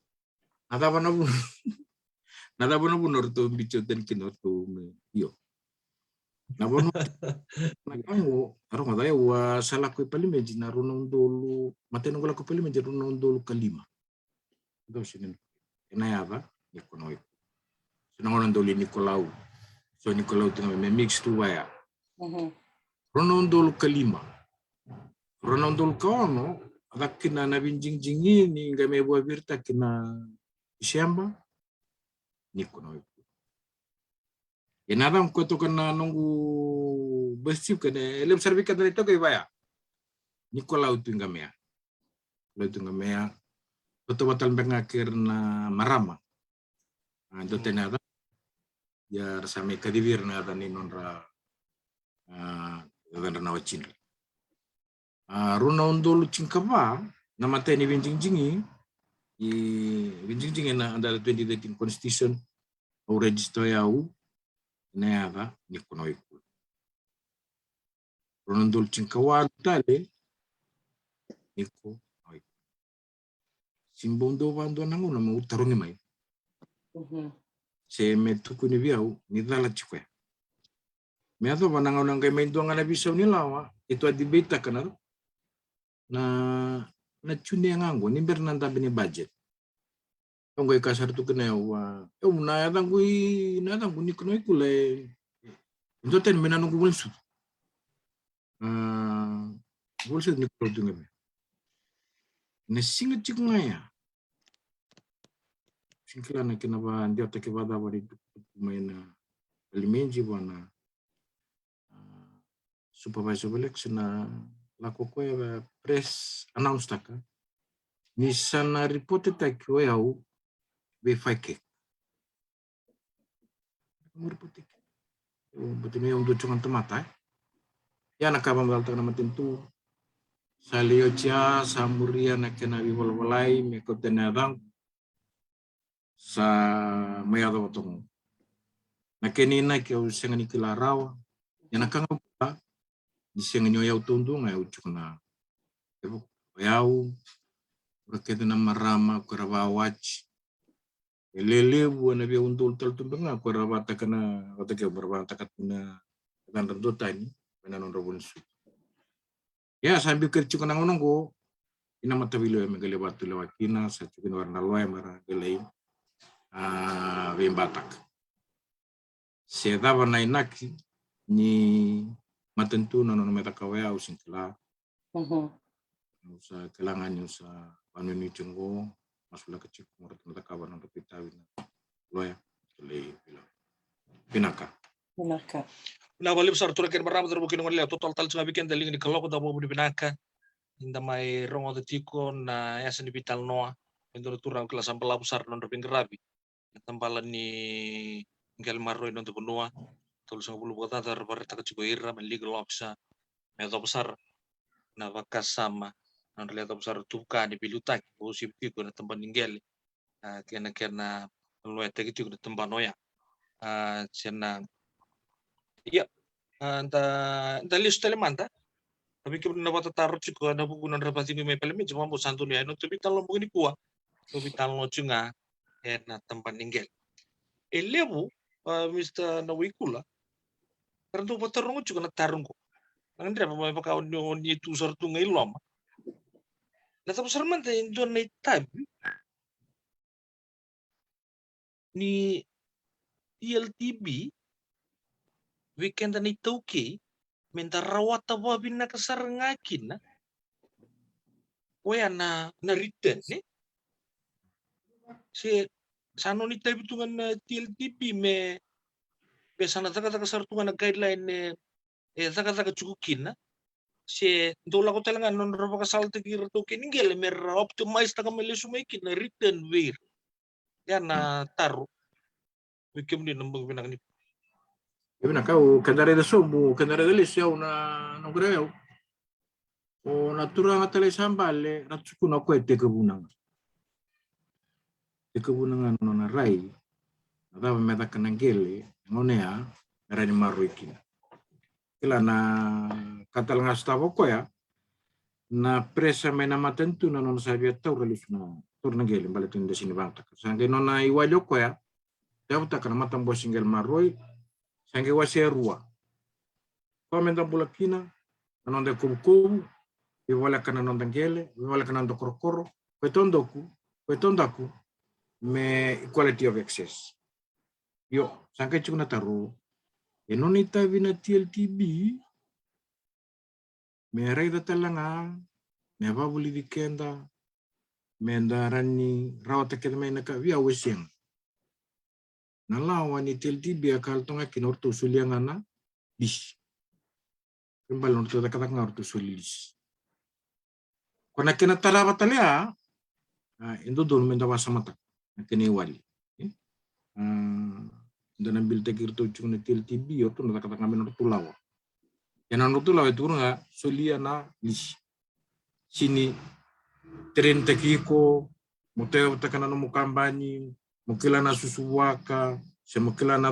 nada bana bunor to bicho ten kinor to yo. Na bono na kango aro ngadaya wa sala ko palimeji na runo ndolu mateno ko palimeji runo ndolu kalima. Do sinin. Enayava nikono. Sinongono ndolu Nicolau. So Nicolau tinga me mix tu waya. Runo ndolu kalima. Runo ndolu kaono akina na binjingjingi ni ngame bua virta kina Ishamba nikono. Enadang ko to kana nunggu bersih kana elem servika dari to kay baya. Nicolau tungamea. Lo tungamea. Betul-betul mengakir na marama. Do tenada ya rasame kadivir na dani nonra dan na wacin. Runa undol cingkava nama teni binjingjingi i binjingjingi na andala 2013 constitution au register yau neava nikono iku. Runa undol cingkawa tale niko iku. Simbondo bando nangu na utarungi mai. Se me tuku ni biau ni dala chikwe. Me ato banang unang kay may duang na bisaw nila wa ito adibita kana na chuni ang ango ni Bernanda bini budget. Ang kay kasar tu kena wa na yatang kui ni kuno ikule. Ito ten menanong kubulsud. Bulsud ni kuno tunga. Nesinga chikungaya. Singkila na kinaba ndio takibada wari maina alimenji wana supervisor election na lako kwa press announce taka ni sana reported takiwa yau be fake mo reported betul ni untuk cungan temata ya nakaba malta na matintu salio cha samuria na kena biwalwalai me kotenadang sa mayado watong na kenina ke usengani kilarawa ya nakanga disengenyo yau tundung ay uchukna yau rakete na marama kurawawach elele buana bia untul tul tunga kurawata kana watake berbata katuna kan rendotani menanon robunsu ya sambil kercukna ngonongo ina matawilo ya megale batu lewakina sa cukin warna loe mara gelai Batak. Saya tahu nainaki ni matentu nono metakawaya usingkela. Usa kelangan usa panuni cenggo masula kecil murat metakawan untuk kita wina. Loya le pinaka. Na wali besar tu rakyat beramai terbukin dengan lihat total tal cuma bikin daling di kalau kita mau di pinaka. Inda mai rongo de tiko na ya seni vital noa. Menurut turang kelas sampel besar non pinggerabi. Tambalan ni ngel marro non benua tol sang bulu kota tar barata keciko ira legal opsa meto besar na vakas sama non lihat besar tuka di bilutak usip tiko na temban ngel kena lo eta gitu na temban noya sena iya anta list telemanta tapi kibun na bata tarot ciko na buku na rapati me pelemi cuma mo santu ni ano to bital lo mugini kuwa to bital lo cunga na temban ngel elebu Mr. Nawikula karena tu patarungu juga na tarungu nang ndra pa pa kaun ni tu sar tu ngai lom na tapos serman te ndo na tab ni TLTB weekend ni tauke menta rawata wa binna kasar ngakin na waya na return ne si sano ni tabi tungan na TLTB me sana taka sartungan na guideline ne taka cukukin na si dola ko talaga non roba kasal tagir tauke ninggel mer optimize taka melisumaikin na return weir yan na taru weekend ni nambang binang ni Ibina kau kendara da sobu, kendara da lisau na greu. O natura ngatale sambale ratsuku na ko te kebunang. Te kebunangan no na rai. Nada meta kanangele ngonea era ni maruikin. Kila na katal ngastavo ko ya na presa mena matentu na non sabia tau relus na turnangele bale tunda sini bangta. Sange nona iwalyo ko ya. Dauta kana matam bo single maroi sange waserua. Kau mentam bulakina non de kubu wala kana non dangele wala kana ndo korokoro ko tondaku me equality of access yo sangkai chukuna taru enonita vina TLTB me raida talanga me babuli dikenda me ndarani rawata kedme na ka via weseng nalawa ni TLTB akal tonga kinortu suliangana dis kembali nortu kata ngortu sulis kona kena talaba talea indo don menda wasa mata kene wali dana bil tegir to chuna TLTB yo to kata ngamen nortu lawa yana nortu lawa itu nga solia na lis sini tren tekiko muteo takana no mukambani mukila na susuwaka semukila na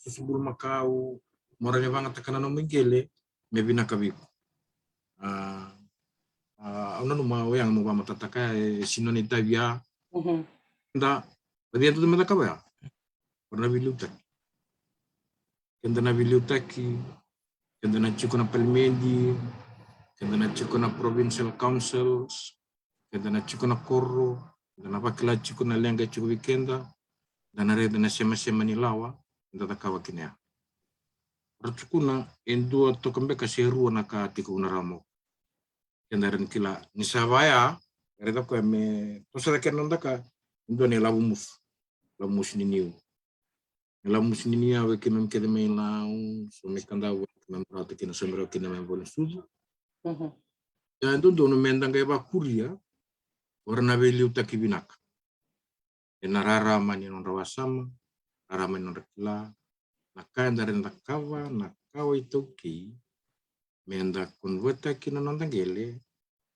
susubul makau morane banget takana no mingele mebina kabiku una numa yang numa matataka sinoni tabia nda dia tu meta kabaya pernah bilutak kenda na bilutaki kenda na chukuna palmendi kenda na chukuna provincial councils kenda na chukuna korro kenda na pakila chukuna lenga chuku weekenda dan reda na sema ni lawa nda takawa kinea rachukuna endo to kambe kaseru na ka tiku naramo kendaran kila ni sabaya reda ko me to sa kenonda ka ndo ne lamus ni niu lamus ni niu we kemem kedeme la so me kanda we kemem rata kina semro kina me bol sudu ya ndo no mendanga ba kuria warna beliu takibinak enarara mani non rawasama arama non rekla nakanda ren takawa nakawa itu ki menda konvota kina non tangele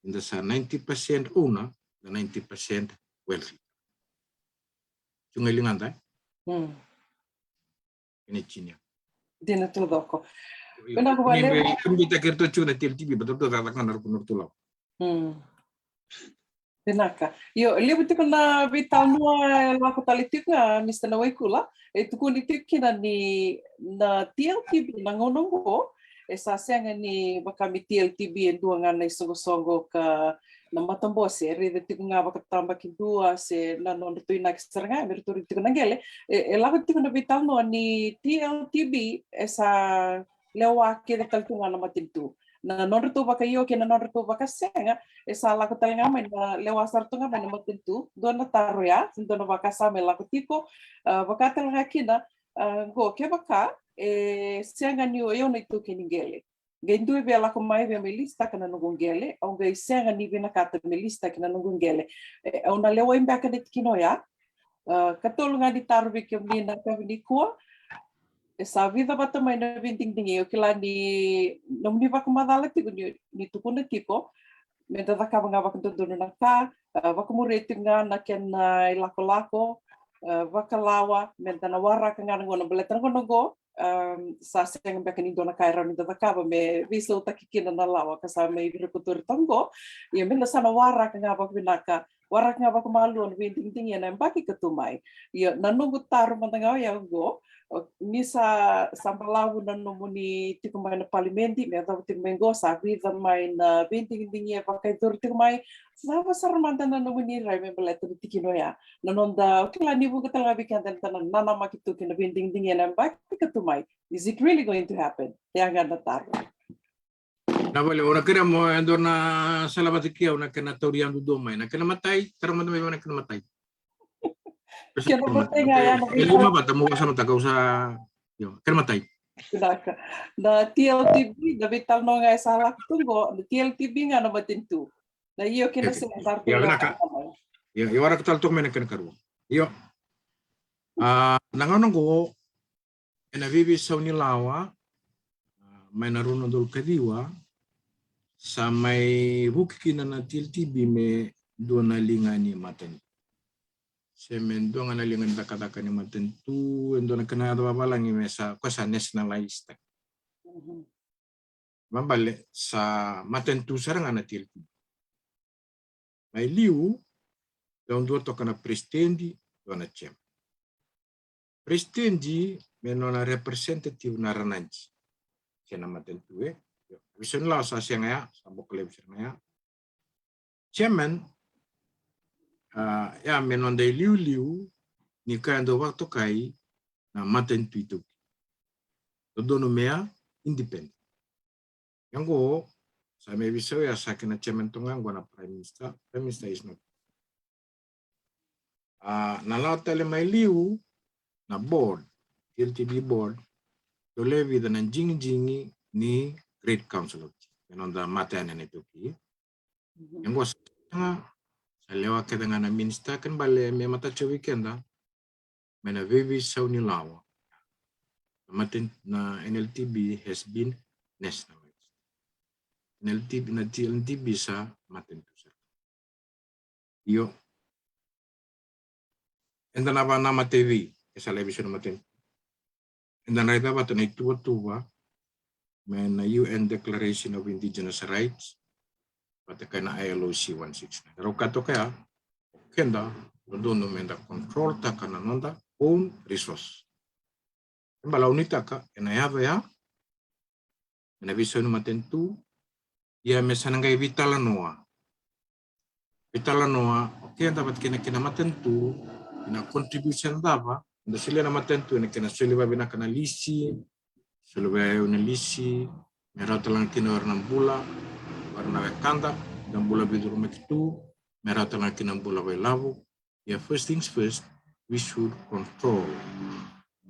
inda sa 90% una dan 90% wealthy tungai linganda ini China dina tudoko pena ko vale kami takir to chuna TLTB betul tatakan har kunur tulau Penaka. Yo, lebu tiko na vital noa lako talitika mista na waikula. Tuku ni tikina ni na TLTB na ngonongo. Sa senga ni bakami TLTB dua ngana isongo-songo ka na matambose. Rede tiko nga bakatamba ki dua se na nono tu ina kisaranga. Meru turi tiko na gele. Lako tiko na vital noa ni TLTB sa lewa kede taltunga na matintu. Na non tu baka yo ke na non tu baka senga esa la ko talinga mai na lewa sartu nga mai na matentu do na taro ya sindo na baka sa me la ko tipo baka talinga kina go ke baka senga ni yo na tu ke ningele gendu be la ko mai be me lista kana no gongele au be senga ni be na kata me lista kana no gongele au na lewa imba ka dit kino ya katolunga di taro be ke ni na ka ni ko esa vida bata mai na vinting dingi o kila ni nomni va kumadala tiku ni tukuna tipo menta da ka nga va kuntundu na ka va kumureti nga na ken lako va kalawa menta na wara ka nga ngona beletan kono go sa seng be kani dona kaira ni da ka ba me viso takikina na lawa ka sa me reputur tango ye mena sana wara ka nga va binaka wara nga va kumalu on vinting dingi na mbaki katumai ye nanungu taru mantanga ya go Nisa sampalawu na nomuni tikumay na palimenti, may tawo tikumay gosa, vida may na binting dingi pakai tur tikumay, sa saramanda na nomuni ray may baleta tikinoya. Nanonda kila nibu katalaga bikan tanan nana makitu kina binting dingi na bak katumay. Is it really going to happen? Kaya nga nataro. Na vale, ora kira mo ando na salabatikia una kena tauriando domai, na kena matai, taramanda may na kena matai. Kaya namatay nga yan. Lima ba tamo sa mata kausa yo, kena matai. Kunaka. Na TLTV, na bital no nga sa tunggo, na TLTV nga na matintu. Na iyo kinasensar Ya naka. Ya ora katal tok mena kena karu. Yo. Nangonong ko ena vivi sa unilawa, may naruno dol kadiwa, sa may bukiki na TLTV me doon na linga ni maten. Semen doon na linga daka-daka ni maten tu, doon na kanada balang ni mesa ko sa nationalized. Mambale sa maten tu sarang na TLTV. May liu doon doon to kana prestendi doon na chem. Prestendi meno na representative na rananji. Siya na maten tu Vision lao sa siya ngaya, sa bukle vision ngaya. Chairman, ya menon day liu ni kaya ndo waktu kai na maten tu itu. Dodo mea independent. Yang go, sa may vision ya sa kina chairman tungang go na prime minister. Prime minister is not. Nalaw tele may liu na board, TLTV board, do levi da ng jingi ni Great Council of Chiefs. Menon da matayan na ito ki. Yang gua sa lewa ka nga na minista kan bale may mata cha weekend mena vivi sa unilawa. Matin na NLTB has been nationalized. NLTB na TLTB sa matin to sir. Yo. Enda na ba nama TV sa television matin. Enda na ita ba to na ituwa may na UN Declaration of Indigenous Rights pati kaya na ILOC 169. Pero kato kaya, kenda, doon menda control ta ka nanonda own resource. Balaw ni ta ka, enayaba ya, enabiso numaten tu, ya mesanangay vitalanoa. Vitalanoa, okay, dapat kinamaten tu, ina contribution daba, anda sila namaten tu, ina kinasuli ba binakanalisi, sulubayo na lisi, meron talang kinuwar ng bula, warna kanda, dan bula bidur mekitu, meron talang kinang bula by lavo. Yeah, first things first, we should control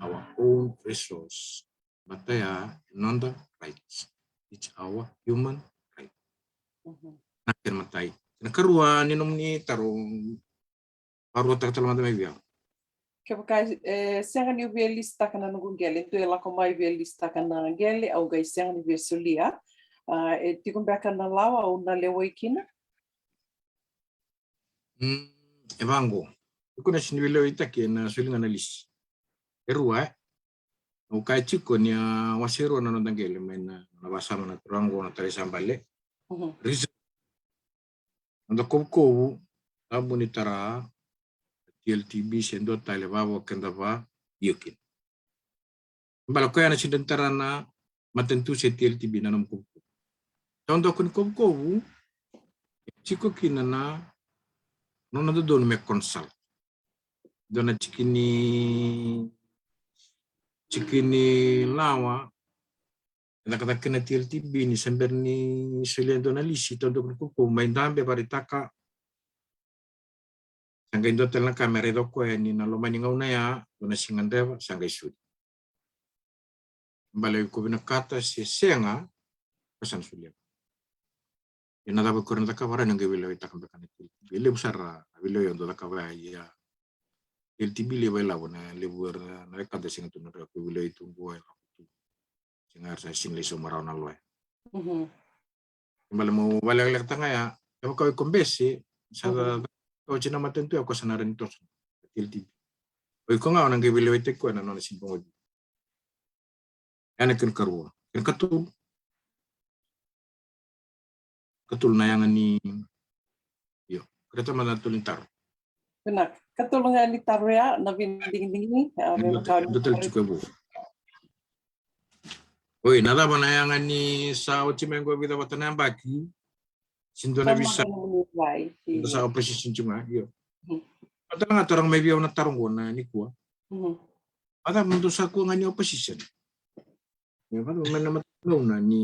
our own resource. Bataya, nonda rights. It's our human right. Nakin matay. Nakaruan, ninom ni tarong, paruwa taratalamanda may biyaw. Kapag senga ni lista ka na nung gele, ito ela ko may lista ka na gele, au gay senga ni sulia, ti kung baka na lawa o na leway kina? Evango, iko na sinibilo itake na sulingan na list. Erua, o kay chiko niya wasiro na nandang gele, may nabasa mo na turango na talisang bale. Reason, nanda kubkubu, tabo ni tara, TLTB sendo talibabo kendava yukin. Mbala ko yana sidentara na matentu se TLTB na namkubu. Tondo kun kubkubu chiko kinana nona do don me consult. Dona cikini lawa kata kena TLTB ni sember ni sulian dona lisi tondo kun kubkubu main dambe baritaka sangga indo telang kamera doko ni na loma ningaw na ya dona singandeva sangga isud. Balay ko binakata si senga pesan sulian. Ina dapat kurang takawara nang gawilo itakam bekan itu. Bile besar bile yang dola kawaya ya. LTB le bela bona lebur na kada singa tu na ko bile itu boy. Singa sa single so maraw na loy. Balay mo balay lek tanga ya. Ko ko kombesi sa ko china matentu ako sanarin to. LTB. Oy ko nga nang gawilo ite ko na no simbong. Ana kan karwa. Kan katul na yang ni yo kereta mana tulintar Benar. Katulungan ni Taruya na binding-dingin memang kami. Betul juga Bu. Oi, nada manayangan ni sa Ochimengo vida batana baki. Sinto na bisa sa opposition cuma, yo. Ada nga torang may biyaw na tarungo na ni kuwa. Ada mundu sa kuwa nga ni opposition. Ya kan man na ni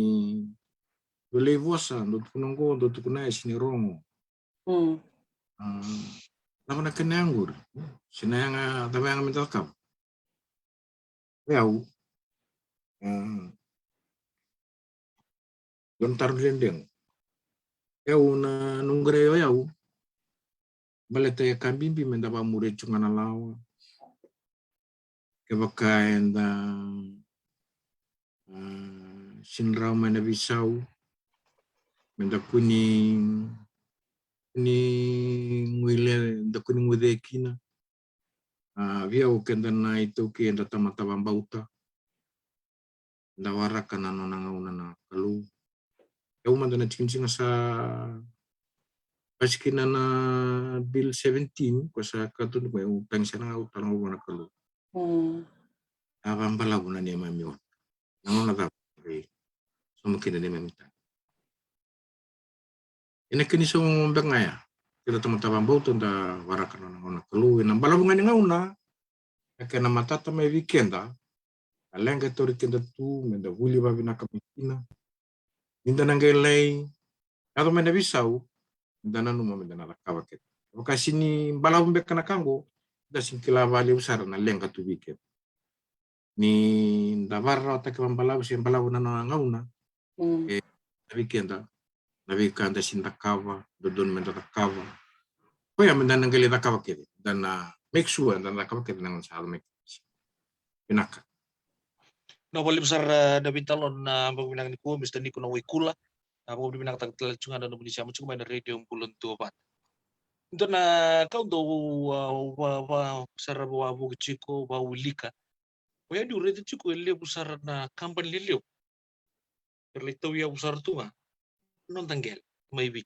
dole vosa do kunongo do kunai sini rongo. Lama na kenanggur. Sinayang tabayang mental kam. Yau. Don taruh dendeng. Yau na nungre yau. Balete kambimbi mendapa mure cungan alawa. Kebakain da sinrau mana bisau. Menda kuning nguile da kuning ngudekina. Via ukenda na itu kenda tamata bambauta. Da waraka na nonanga na kalu. Yau mandana cikin sa paskina na bill 17 kuasa katun ko yung pension na utang ko na kalu. Abang pala ko na niya mamiyon. Nang natapos sumakin na niya mamita. Inakini sa mga ngaya. Kita teman-teman bau tunda warakan na kalu. Nang balabungan nga una. Kaya na matata may weekend Alenga tori kenda tu menda huli babi na kamikina. Minda nangelay. Ato menda bisau. Minda numa menda nalakawa ket. Kasi ni balabung beka na kango. Da singkila bali usara na lenga tu weekend. Ni ndabarra ta kama balabu si balabu na ngauna. Weekend nabikanda sindakawa. Dodon menda takawa. Kaya menda nangelay takawa ket. Dan make sure dan takawa ket nang sa almek. Pinaka. No boleh besar David Talon na pagbilang ni ko Mr. Nico na Waikula na pagbilang tagtalachungan na Indonesia mo cuma na radio pulon tuopat. Ito na kau do besar bawa buku ciko bawa ulika. Kaya di urete ciko ele besar na kampan lelio. Terlito ya besar tu non tanggel maybe.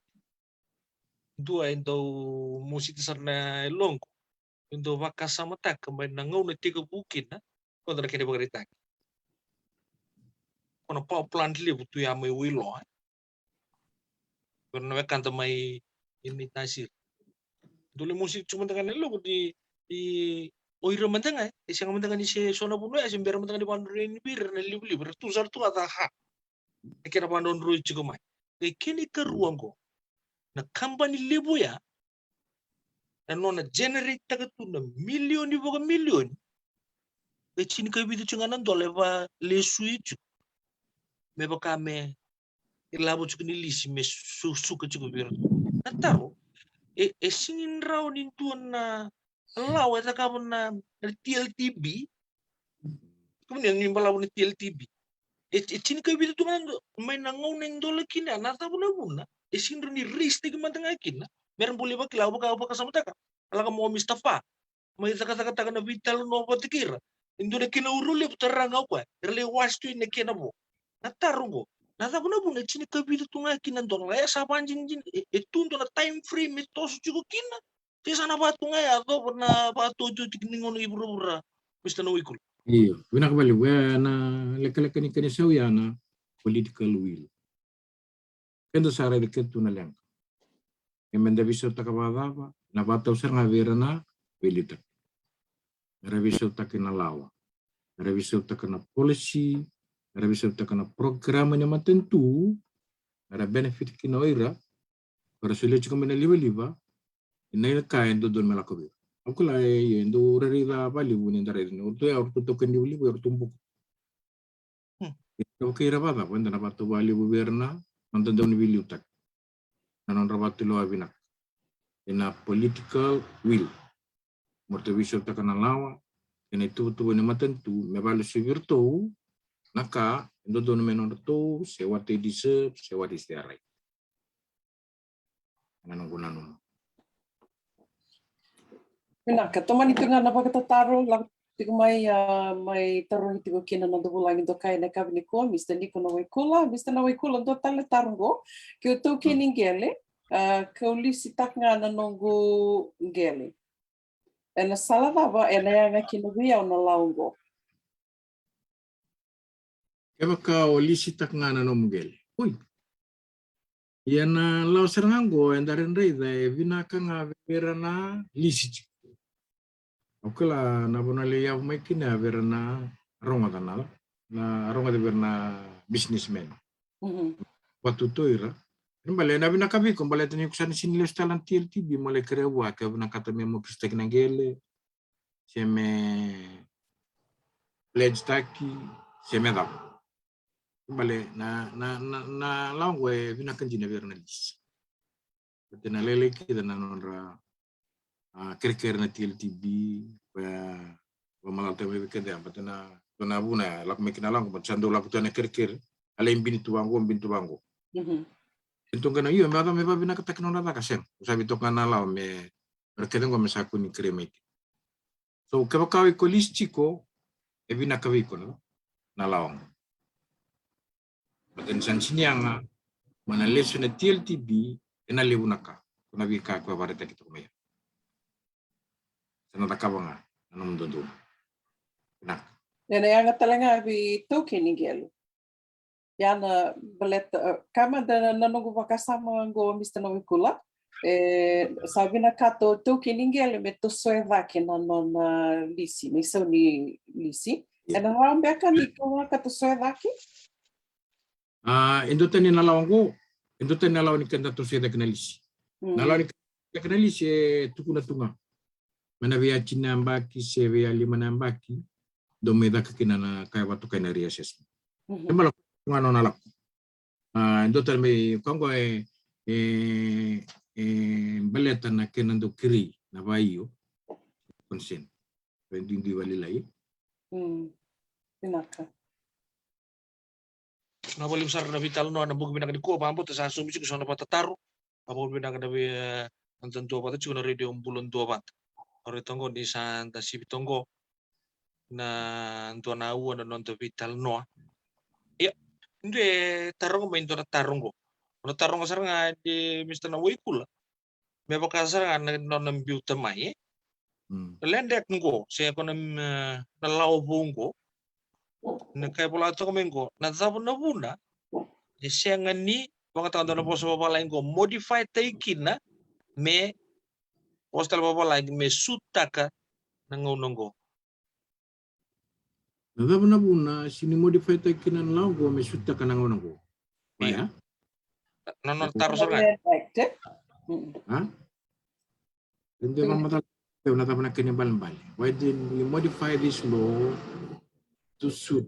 Dua ento musik besar na longko. Ento bakas sama tak kembali nangau na tiga bukin na. Kau tak kena berita. Kono power plant li butu ya mai wilo. Karena mereka kanta mai imitasi. Dulu musik cuma dengan lo di oira mentanga, siang mentanga ni se sona puno ya sembera mentanga di pandurin bir na libli bertusar tu ata ha. Kira pandon roi ciko mai. Kini ke ruangko. Na company libu ya. Na nona generate takatu na milioni boga milioni. Chini kai bitu cunganan dole ba lesu itu. Meba kame ilabo chukuni lisi me suka chuku bir nataro singin raw nintu na law eta kabona TLTB kemudian nimbala ni TLTB chini kai bitu tungan may nangaw neng dole kina nata buna singin ni risk tigi mantanga kina meron boleh ba kilaw ba kasama taka alaka mo Mustafa may taka na vital no patikira indo na kina uruli putaranga kwa rele wastu ina kina bo natarungo nata puna puna chini kabitu tunga kina ndong la sa panjin jin etundo na time frame ito sujugo kina ti sana ba tunga ya to puna ba tojo tikningon ibura Mr. Nawikul. Iya, benar kembali. Na leka-leka ni kani sawi na political will. Kendo sara dekat tu na lang. Emenda biso takababa na bata usar nga vera na welita. Reviso takina lawa. Reviso takina policy. Reviso takina programa nya matentu. Ada benefit kina oira. Para sulit juga meneliba-liba. Inay kain do don malakobi. Aku lah yendo rerida bali bunin dari ini. Urtu ya urtu token di libu urtu buku. Oke rabata pun tanah batu bali buberna nonton daun bili utak. Nanon rabatu lo abinak. Ina political will. Morte viso takana lawa. Ina itu tu ni matentu me balu sibirto. Naka endo don menon to sewa te deserve sewa distiarai. Nanon gunanum. Benar, teman itu nga napagtataro lang tigo may tarong tigo kina na dubulang ito kay na kabini ko Mr. Nico Nawikula do tale tarong kyo to kining gele kauli sitak nga nanonggo gele na sala lava na yang kinubia na laungo. Kaya ka o lisi tak nga na nomgel. Uy. Yan na lao serangango en darin rei da vinaka nga vera na lisi chiko. Okela na bona le ya mai kina vera na ronga tanal. Na ronga de vera na businessman. Waktu tu ira. Bale na vinaka vi kon bale tani kusani sini le stalan TLTB male krewa ka vinaka ta memo pristek nangele. Seme pledge taki seme da. Bale na langwe vina kanjina verna lis. Tena lele kita na nonra kerker na TLTB pa malal tawe kede patena tona buna lak mekina lang pa sando lak tona kerker ale bintu bango. Itu kana iyo mata me vina ka teknologi ka sem. Sabi to kana la me rekeden go me saku ni kreme. So kaba kawi ko lis chiko e vina kawi ko na lawang. Baten san sinianga mana lesu na TLTB ena lewunaka kuna vika kwa vareta kita kumaya. Sana takabanga anong dodo. Nak. Na yang talanga vi token ingelo. Yana baleta kama da nanongo vakasama ngo Mr. Novicula. Sabina kato token ingelo me to soeva ke nanon lisi, me so ni lisi. Na rambe kani ko kato soeva ke? Endo tani na lawango, endo tani na lawan ikanda to seda kanalisi. Na lawan ikanda kanalisi tukuna tunga. Mana via China mbaki se via lima na mbaki do me da kakina na kaya watu kaina reassessment. Embalo ngano na lako. Endo tani me kongo baleta na kenando kiri na baio konsen. Pendindi walilai. Pinaka. Na bali besar na vital no na bugu binang di ko pampo ta sa sumi ko na patataru abo binang na bi antan to pata chuna radio bulon to pat ore tongo di santa si tongo na to na u na non to vital no ya ndue tarong main to tarong saranga di Mr. na wikula me baka saranga na non biuta mai lendek ngo se ko na lawo bungo na kaya pula to mengo na zabu na buna sianga ni mga taon na po sa babalain ko modify taikina me postal babalain me sutaka ng unonggo Na zabu na buna sini modify taikina na lawo me sutaka ng unonggo. Waya? Non taro sa nga. Ha? Hindi mamata na tapo na kinibal-bal. Why did we modify this law to suit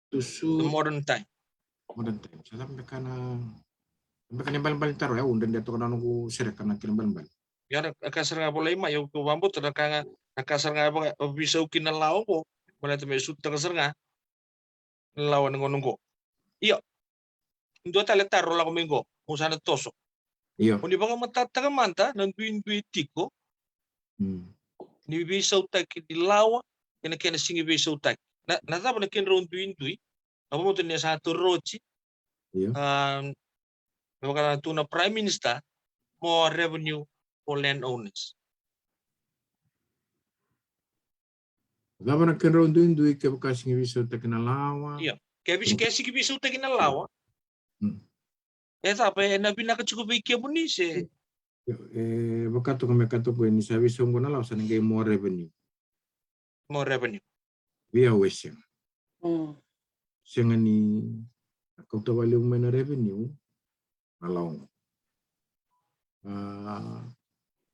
The modern time. Modern time. Sa sampai kana bal-bal taro ya undan dito kana nung sirek kana kinibal-bal. Yan nakasar nga pala ima yung kubambot nakasar nga ba bisaw kinalaw ko wala tayo suta kasar nga lawan ng unonggo. Iyo. Ndo tala taro la kumingo kung saan toso. Iyo. Kung di ba ka matatagamanta ng duin-duitiko ni bisaw tayo kinilawa kina singi bisaw tayo. Natapa na kinroon duin-dui apa mo niya sa Rochi baka na Prime Minister more revenue for landowners. Dapat nak kenal duit ke bekas ngibiso tak kinalawa. Iya, kaya sige bisaw tayo kinalawa. Apa na pinakachukup ikia mo ni se. Bakato kami kato ko ni sabi so ngona law sa ngay more revenue. More revenue. Via weseng. Senga ni kau tawali umena revenue along.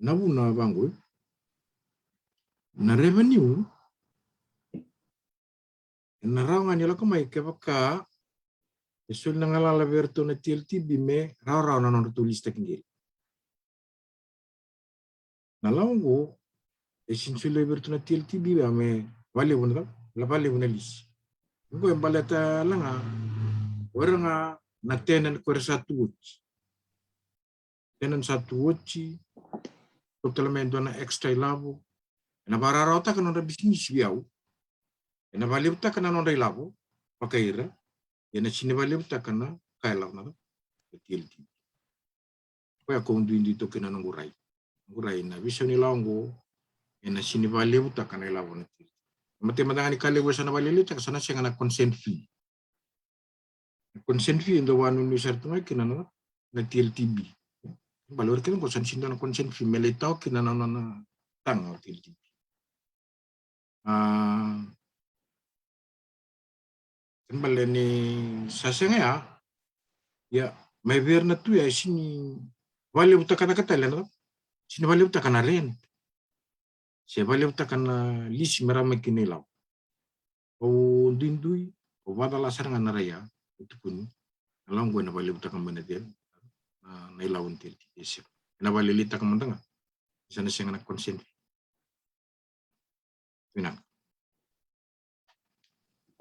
Nabuna bangu. Na revenue narangan nila kamay ke baka isul nangalala verto na TLTB me raw na non tulis tekngil. Nalanggo esinsulo verto na TLTB me wali wala la wali wala lis. Ngo yung balata lang orang na tenan ko satu watch. Tenan satu watch totalmente na extra labo. Na bararota ka non bisnis biaw. Na balibta ka na non labo pakaira. Yana sinibalibta ka na kailaw na TLTB. Kaya kung dito kinanong guray. Guray na bisyo nila ngo ena sini vale buta kana ilawon ti mate madanga ni kale go sana vale lita sana senga na consent fee ndo wanu ni sartuma kina no na TLTB balor kina ko san sinda na consent fee meleta kina na tanga TLTB kembali ni sasenga ya mai verna tu ya sini vale buta kata lena sini vale buta kana rent se vale buta kana lisi merama kini law o dindui o vada la saranga na raya itu pun alang gue na vale buta kana menedian na ilawon til ese na vale lita kana mendanga sana senga na consent ina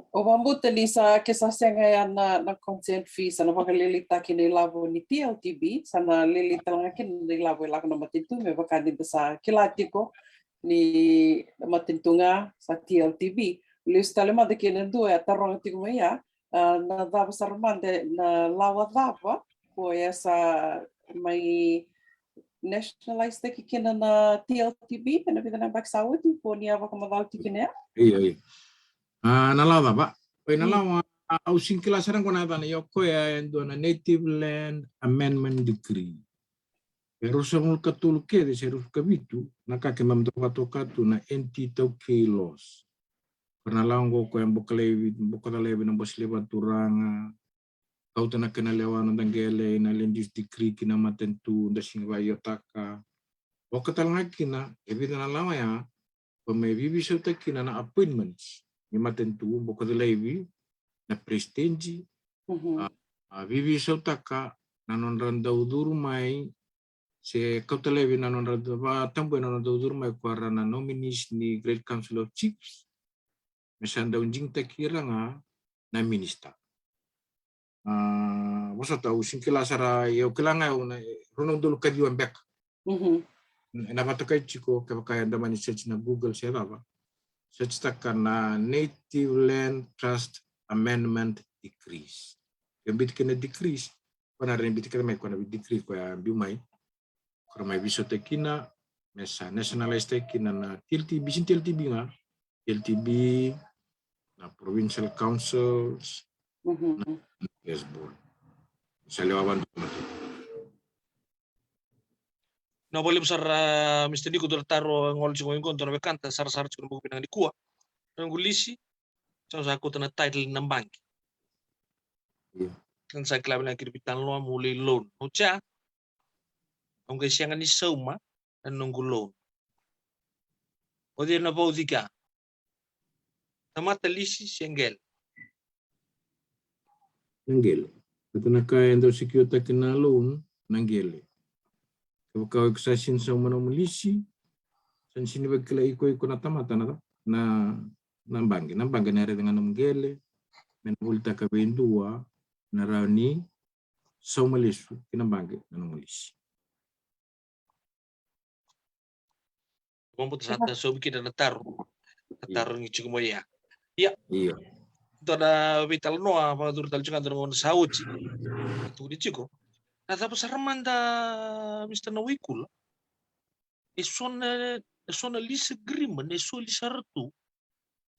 O mambuta ni sa kesasenga ya na consent fee sana makalilita kini lavo ni TLTB sana lilita lang kini lavo lang na matintu me bakani sa kilatiko ni matintunga sa TLTB. Lius talema de kini do ya tarong tiko maya na dava sarmande na lawa dava po ya sa may nationalized ki kina na TLTB na pita na baksawit po niya ba kumadal tikina. iya nalawa ba nalawa au singkila sarang ko na yo ko ya endo na Native Land Amendment Decree pero samul katul ke de seruf kabitu nakake mamtoka toka tu na enti tauke laws karena lango ko yang bukala lewi na bos lewa turanga kau tana kena lewa na dangele na lendis decree kina matentu nda singwa yotaka o katalanga kina evidena lawa ya pemevivi sauta kina na appointments ni matentu bukala lewi na prestenji vivi sautaka na nonranda udur mai se kautalevi na nonranda ba tambo na nonranda udur mai kuara na nominees ni Great Council of Chiefs mesanda unjing takira nga na minister wasa tau singkila sara yo kilanga una runong dulu kadiwan back na patakai chiko kaya damani search na Google sera ba search takana Native Land Trust Amendment Decrease. Yang bikin decrease, kena rembit kita mai kena decrease kaya biumai. Karena mai biso tekina, mesa nationalized tekina na TLTB, sin TLTB nga, TLTB, na provincial councils, na yes board. Sa lewawan tu. Na boleh besar Mr. Nico taro ngol sing ngon tono bekanta sar-sar cukup buku pinang di kuah. Ngulisi sa aku tena title ng bank. Kan sa klabe na kirbitan lo muli loan. Ucha ang kasiyangan ni Sauma nunggu loan. O di na po ka. Namata lisi senggel. Nanggel. Ito na kaya ito security kina loan, nanggel. Kapag kasasin sa umano mulisi, san sinibag kila iko na tamata na nambangge na rin nga nanggel. Menulta ka bendua na rani sa umalisu kinambangge na mulisi. Mamput saat so bikin na taruh ng cukup ya. Iya. Itu ada vital noa apa tur tal cungan dengan sauci. Itu di ciko. Nah tapi saramanda Mr. Nawikul. Esona lisa agreement esona lisa ratu.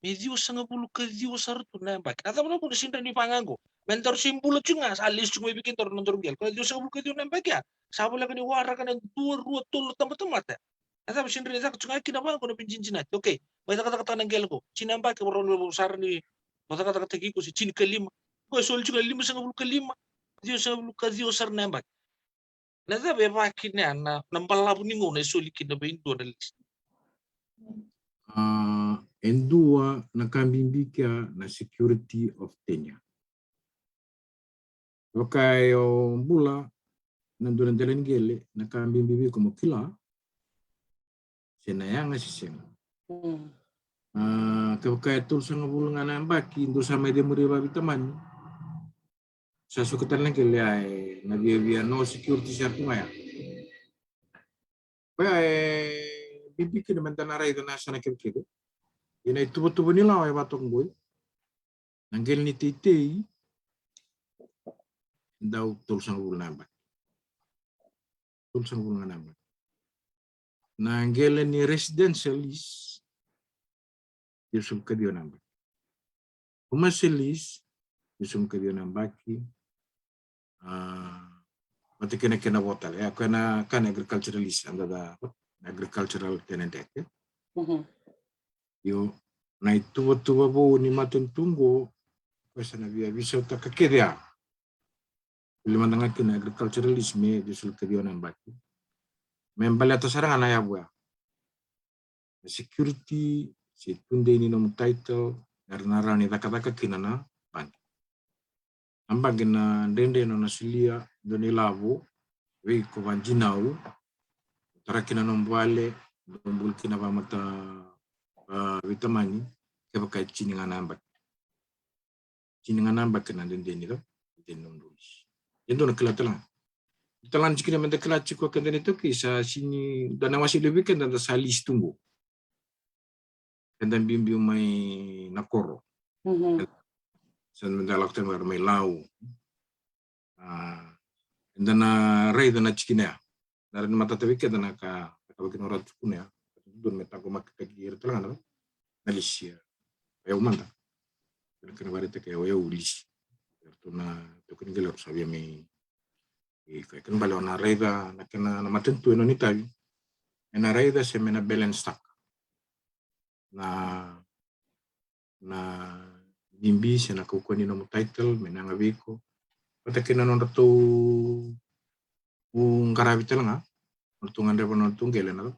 Medio sanga bulu ke dio sartu na bak. Nah tapi pun sinta ni pangango. Mentor simbolo cunga alis cuma bikin tor nontor gel. Kalau dio sanga bulu ke dio na bak ya. Sabula kan wara kan dua tol tempat-tempat ya. Ata sindri esa cunga kina ba ko na pinjinjinat. Okay. Baita kata-kata ng gel ko. Cinamba ke boron besar ni. Baita kata-kata ko si cin kelima. Ko sol cunga lima sanga bulu kelima. Dio sanga bulu ke dio sar nembak. Nasa be bakinnya na nampala puningo na soli kina ba indo na list. Endua na kambimbika na security of tenure. Wakayo bula na durante gele na kambimbibi como kila senayanga sisena. Kaya tul sa ngabulungan na baki indo sa may demuri babitaman sa sukatan lang gele ay nabiyabia no security siya kumaya. Kaya bibiki naman tanaray ito nasa nakikita. Yun ay tubo-tubo nila ay batong boy. Nanggel ni Titay daw tulsang ulo nambak. Tulsang ulo nambak. na ngele ni residentialis yusum kadio namba commercialis yusum kadio nambaki mati kena votal ya kena kan agriculturalist anda da agricultural tenant ya yo na itu bo ni matentungo pesa na via bisa takakedia lima tengah kena agriculturalisme yusum kadio nambaki membali atas sarang anaya buah security si tunde ini nom title karena ni taka kinana bank amba gina dende no nasilia doni lavo we ko vanjinau tarakina nom vale dombul kina ba mata vitamani ke baka chini nganamba kina dende ni do dende nom dulis endo na kelatalan talan cikina menda kelat ciko kendene to kisa sini dana masih lebih kan dan salis tunggu dan bimbi mai nakoro san menda lakte mar mai lau dana rei dana cikina dari mata tewike dana ka bikin orang tukun ya don meta ko mak kagir telan Malaysia ya umanda kena barite ke ya ulis tuna to kun gelap sabia mai kan bale na reda na kena na matentu no nitavi na reda se mena balance stack na bimbi se na ko ni no title mena ngabiko pata kena no to ngarabi telanga to ngande bono tungele na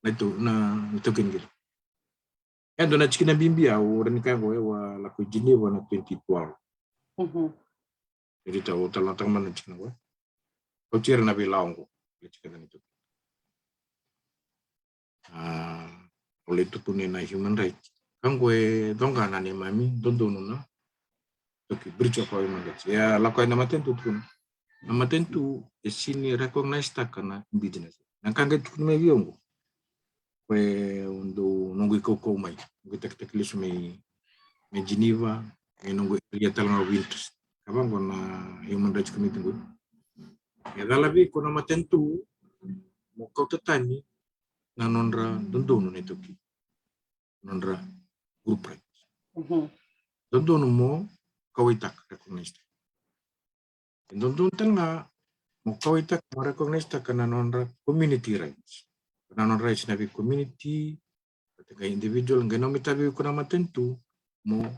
itu na kingil endo na chikina bimbi au renika go wa la ko Geneva na 2012 jadi tahu talatang mana chikina go ko tira na bilaongo chikina itu oleh itu pun na human rights kan gue donga na ni mami dondono na toki bridge of human rights ya la ko na matentu tun na matentu sini recognize takana indigenous na kanga tukuni me viongo kwe undo nungu ikoko mai nungu tek me Geneva nungu ya talanga winters kabango na human rights committee ngu ya dalabi ko na matentu mo kautatani na nonra dondono ne toki nonra group rights dondono mo kawitak recognize dondono tanga mo kawitak mo recognize takana nonra community rights na rights na community ketika individual ngenom itabi kuna matentu mo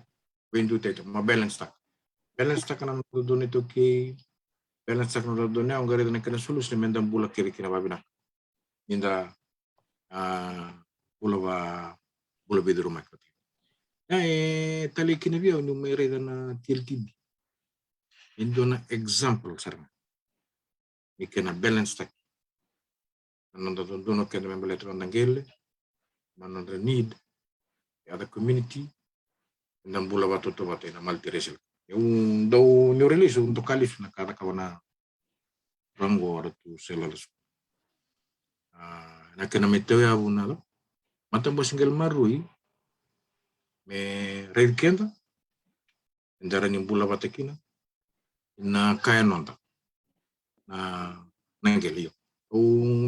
wendu teto mo balance tak kana dondono itu ki balance tak na dondono ang gari na kana sulus ni mendam bula kiri kina babina minda bula bedroom makati tali kina biya no may reda na TLTB indo na example sarang ikena balance tak dondono kena membeli nangele manondra need ada community dan bula batu to batu na multiracial yung daw new release untuk kalif na kada kawana rango aratu selalas na kena meteo ya bunalo matambo single marui me red kenda ndara ni bula batekina na kaya nonda na nangeli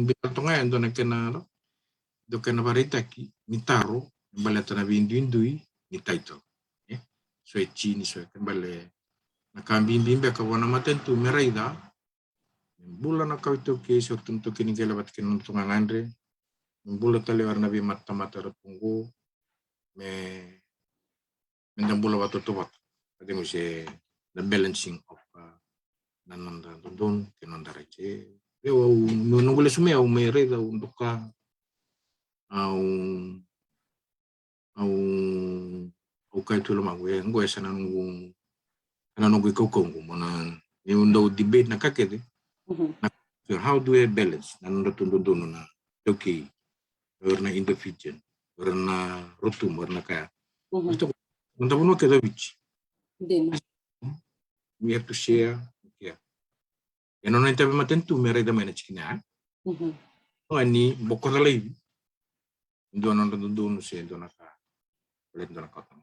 bitonga endo na kena do kena barita ki ni taro baleta na bindui ni title so chini so kembale na kambimbi ka wana matentu meraida bula na kawito ke so tuntu kini gela bat kini tunga ngandre bula tale warna bi mata rapungu mendam bula watu tobat ade mo se the balancing of nananda don kinanda reche eu não gole sume au mereda untuk au kai tu lama gue ngoe sana nunggu kokongu mana ni undo debate na kakede how do I balance nananda tundono na toki warna individual warna rotum warna kaya untuk mentabunu kada bici we have to share yeah ya non entabe matentu mereda mena chikina ani bokor lagi dono se dona ka dona ka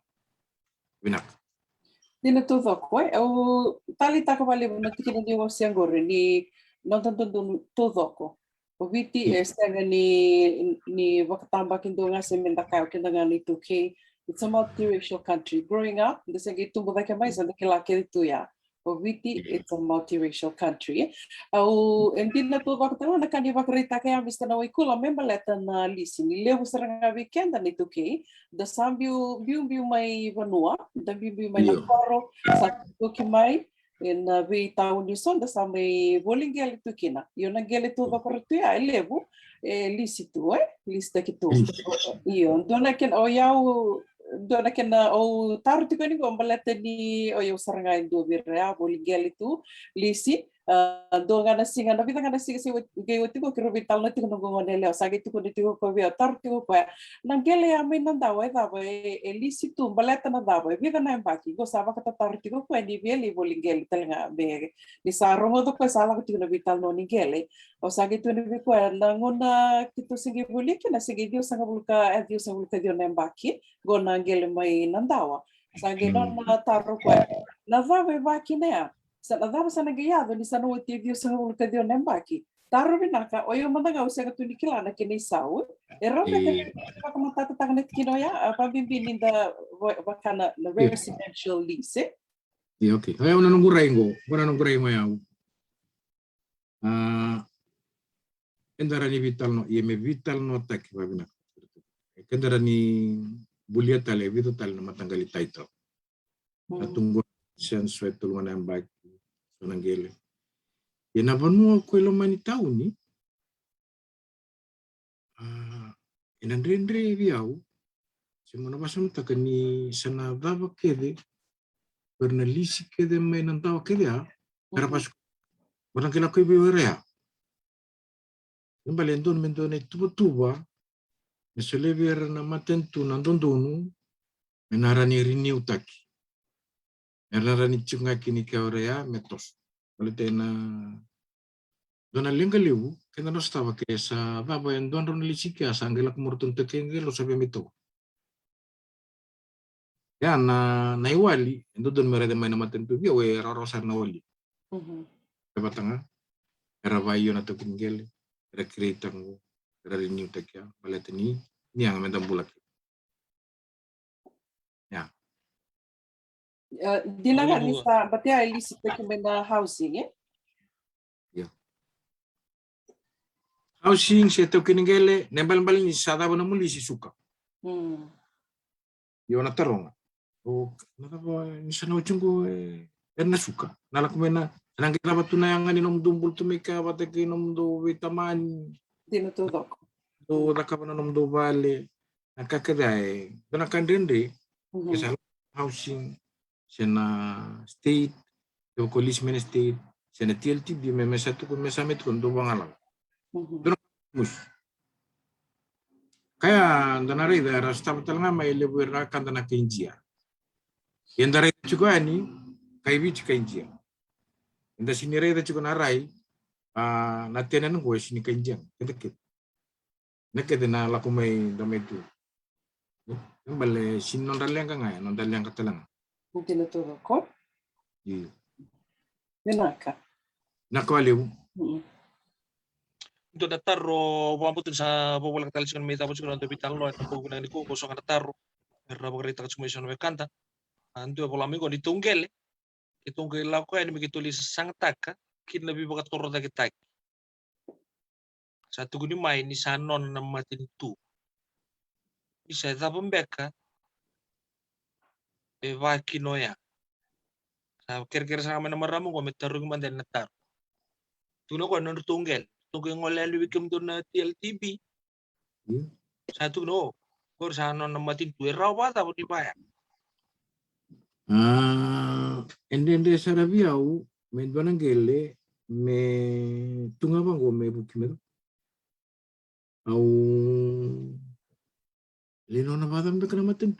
winak Dina tudo ko o talita ko bali na tikina di mo siyang gore ni non tanto tudo ko Oviti estanga ni wakatamba kindonga semendaka kindanga ni tuke. It's a multiracial country. Growing up, the sengi tumbo da mais and the kilake tuya. Oviti, it's a multiracial country. Au endina tu wakatanga na kani wakarita kaya mista na waikula member leta na lisi ni lewu saranga weekend ni tuke. The sambiu biu mai vanua, the biu mai na koro sa tuki mai. In we tahu ni son da sampai boling gel itu kina. Yo na gel itu bakar tu ya lebu lisi tu lista kitu. Iyo dona ken dona ken taruh tu kan ni gombalete ni yo saranga indo birya boling gel itu lisi. Dona na singa na vida na singa gay itu ko kiro vital na tiko nungo nele sagi tiko ni tiko ko via taruh tiko ko nang gel ya mai nandawa lisi tu baleta nandawa vida na embaki go saba kata taruh tiko ko ni beli boling gel telinga be ni sarong do ko sala ko tiko na vital no ni gel o sagi tu ni ko nangona kito sige boliki na sige dio sanga bulka dio na embaki go na gel mai nandawa sagi no na taruh ko na va baki na sa nadama sa nagayado ni sa nuwatiyo sa hulka diyo nembaki. Taro binaka, o yung managaw siya katunikila na kinisaw, eraw na pagkamatatatang na kinoya, pabimbinin da wakana na residential lease. Yeah, okay. Ayaw na nung guray mo. Wala nung guray mo yaw. Kendara ni vital no, me vital no tak babina. Kendara ni bulia tale, vital tale na matanggali tayo. Atunggo siyan sweat tulungan ang bike. Nanggele. Ya na vanua ko ilo manitau ni. Inandrendre biau. Semua basa mo takani sana dava kede. Bernalisi kede may nantawa kede ha. Para pas orang kila ko ibe ya. Yung balendon mendon ay tuba-tuba. Nasolever na matentu nandondonu. Menarani renew taki. Narani chunga kini kaurea metos. Kalau tena dona lenga lewu, kena no stava ke sa baba yang don ron lisika sa angela kumurtun tekenge lo sabe mito. Ya na iwali, endo don merede mai na matentu bia we rarosar na wali. Batanga era bayo na to kingel, era kretango, era renew tekya, baleteni ni ang menda bulak. Ya. Dilangan ni sa batia illicit na housing Yeah. Housing siya to kiningele nembal-bal ni sada ba muli si suka. Yo na tarong. O natabo ni sa no chungo na suka. Nala kumena nang kila batu na yang nom dumbul tumika batake nom do vitaman tinutudok. Do nakaba nom do vale. Nakakadai. Dona kandende kesa housing sena state, do policeman state, sena TLT di memesa tu mesamet kun do bangalang. Mus. Kaya danari da rasta betal nga may lebuir na kanta na kinjia. Yang dari juga ni kay bich kinjia. Inda sinire da juga narai na tenan ko sini kinjia. Kedeket. Nakede na laku may damay tu. Bale sinon dalyang ka nga, non dalyang ka talang. Tinuturo ko? Iya. Binaka. Nakawaliw. Untuk dataro pamputin sa bobolang talis kan may tapos ko na vital no at pagkunan ni ko so kan dataro era bagrita ka sumisyon we kanta antu ko lami ko ditungkel itungkel la ko ani mikitulis sang taka kin lebih bakat toro da kita satu guni mai ni sanon na matin tu bisa ta pembeka vakinoya sa kira-kira sa kami na maramo ko metarung man din natar tuno ko non tunggel tunggu ngolel wikim tu na TLTB satu no kor sa non na matin tu rawa ta di paya Ende sarabiau me donangele me tunga bango me bukimero au lino na badam be kana matin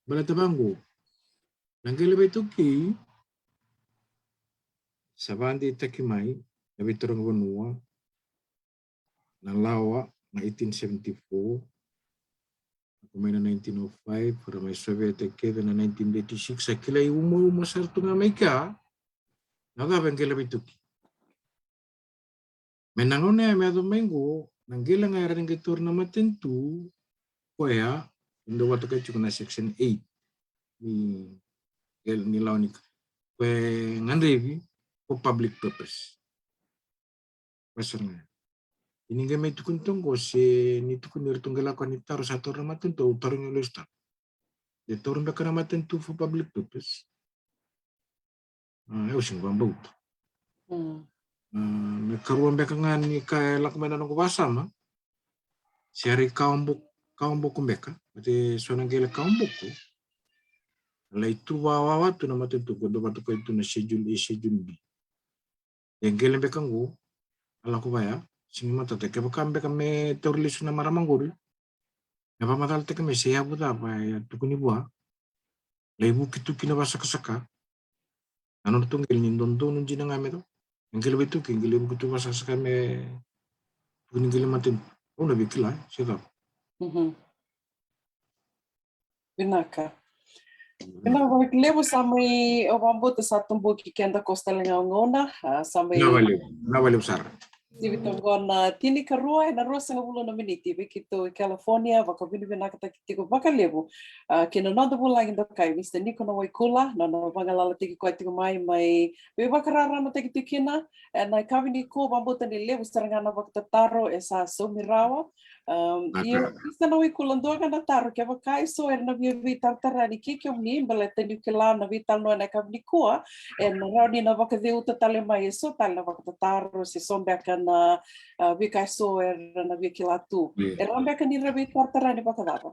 balata bango nangele be tuki sabandi takimai na biturang banua na lawa na 1874 kumay na 1905 para may Soviet keda na 1986 sa kilay umo sarto nga may ka nagabang kila bituki Menangone me domingo, nanggila nga rin ng tour na matentu, kuya, indo wato kay na section 8 ni law ni kwe nganrevi for public purpose. Pasal nga. Ini nga may tukun tunggo si ni tukun nirtunggala ko ni taro sa tour na matentu, taro ni lista. De tour na ka na matentu for public purpose. Ayaw siyang bambot. Nagkaroon ba ka nga ni kaya lakman na ng kubasama, siyari kaumbok kumbeka, pati so nanggila kaumbok ko, alay itu wawawa to na matuto ko, dapat ko ito na schedule A, schedule B. Yang gila ba kang go, ala ko ba ya, singi matate, kaya baka kami teorilis na maramang guri, napamatalte kami, siya po pa, tukun ni buha, lay bukit kinabasa kasaka, ano itong gilin, doon nung ginangami to. Ang gila itu, ang gila begitu masa kami punya gila matin, oh lebih gila, siapa? Binaka. Binaka levo samai obambo te satong buki kenda kostel ngona samai. Nawali besar. Sibitongona tini karua na rosa nga bulo na miniti bekito California vakabini binaka takitiko bakalevo kina nanda bulo lagi dokai Mr. Nico na waikula na bangalala tiki ko tiko mai be bakarara na takitikina na kavini ko bambuta ni levo sarangana baktataro esa somirawa ia Mr. na waikula ndoga na taro ke bakai so na vitar tarani kiki omni baleta nikela na vital no na kavini ko na rauni na bakadeu tatale mai so tal na baktataro si sombekan na vikai so na vikilatu. Rambe kan ni rabi tartara ni bakadaba.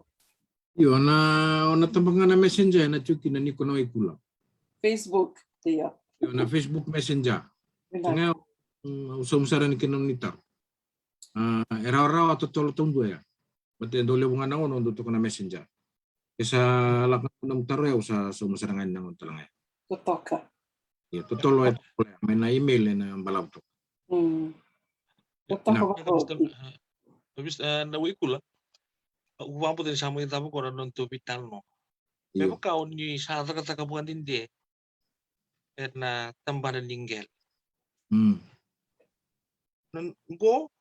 Yo na tambangan na messenger na chuki na niko na ikula. Facebook dia. Yo na Facebook Messenger. Nga usomsara ni kinom nitar. Era atau tolo tumbu ya. Bate dole bunga na ono ndo na Messenger. Kesa lakna nam taro ya usa somsara ngan nang talang ya. Kutoka. Yo tolo ya na email na balabto. Habis na wikula uwampo din sama itapo ko non to vital no pero kau ni sa kata kabuan din de na tambaran ninggel non go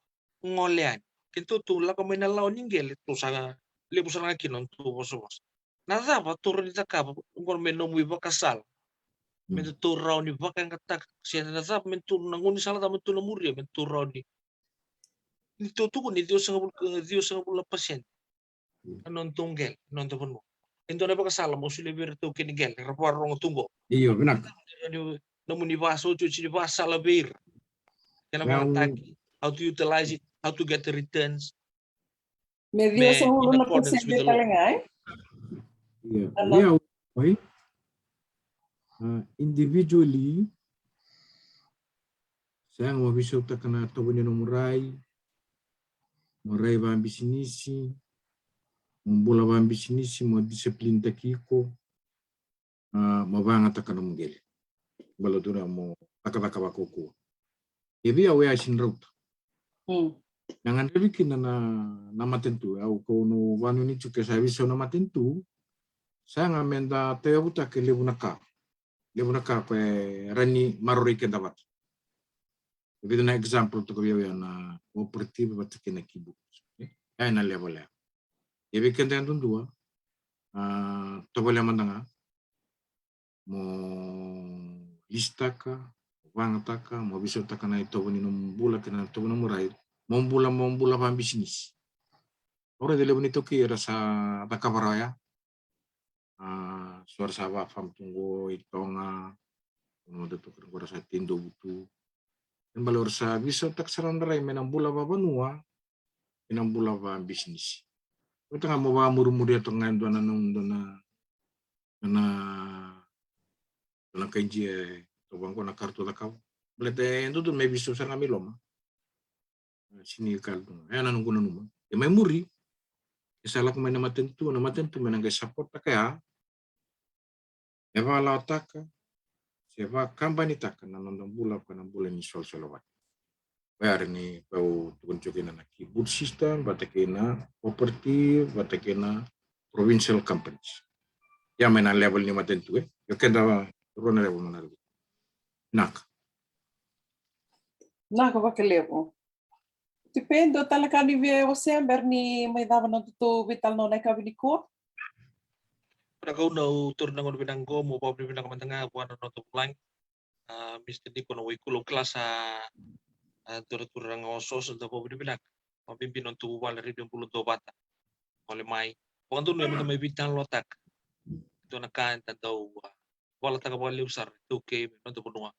ngolean kintu tula ko may nalaw ninggel to sa lebu sa kinon to bos nada pa turun ita ka ngor menom wiba kasal men turraw ni bakang katak siya nada men tur nanguni sala ta men tur muri men turraw ni itu tuh ni Dios sangat pula pasien non tunggel non temen mo endo na pakasala mo sila birto kinigel raparong tunggo Iyo benar namun ni baso cuci di basa labir kena tagi how to utilize it how to get the returns media sa hulo na pasien de talengay iya oi individually saya mau bisa kena toboni no Murai ba bisinisi, mbola ba bisinisi mo disiplin takiko, mabanga takana mungeli. Balo dura mo takataka bakoko. Ebi awe asin rout. Nangan rebikin na matentu, au ko no wanu ni chuke sa biso na matentu. Saya ngamenda teo buta ke lebunaka. Lebunaka ko rani marori ke dapat. Begitu na example to kayo na cooperative bat kina kibu. Ay na level ya. Ibi kenda yung dua. To boleh mandanga. Mo lista ka, wangata ka, mo bisa ta kana ito ni numbula kana to na muray. Mo mbula pa business. Ora dele bonito ki era sa takabaraya. Suara sawa fam tunggo itonga. Mo dato ko sa tindo butu. Yung balor sa bisa tak sarandaray menambula ba banua, menambula ba business. Ito nga mo ba murumuri ito nga doon na kanji to bang ko na kartu takaw. Blete endo doon may biso sa kami loma. Sinikal doon. Ayan anong kuno naman. E may muri. Isala ko may namaten to manangay support ta kaya. Eva la ataka. Siapa company tak na nandang bula pa ng bula ni Sol Solawat. Kaya ni pau tukuncukin na keyboard system, batakina property, batakina provincial companies. Ya may na level ni matentu Yo kenda ro na level na. Nak ba ka level? Depende o talaga ni via você berni may dava no tutu vital no neka biniko. Para kau na turun ng binang go mo pa binang kamantanga buwan no to plan. Mr. Diko na wikulo kelas turun ng osos da po binang. Mabimbin on tu wala rin yung pulong to bata. Oleh mai. Bukan tu naman may vital lotak. Ito na kain tandaw wala taga wala usar tu ke no to bunwa.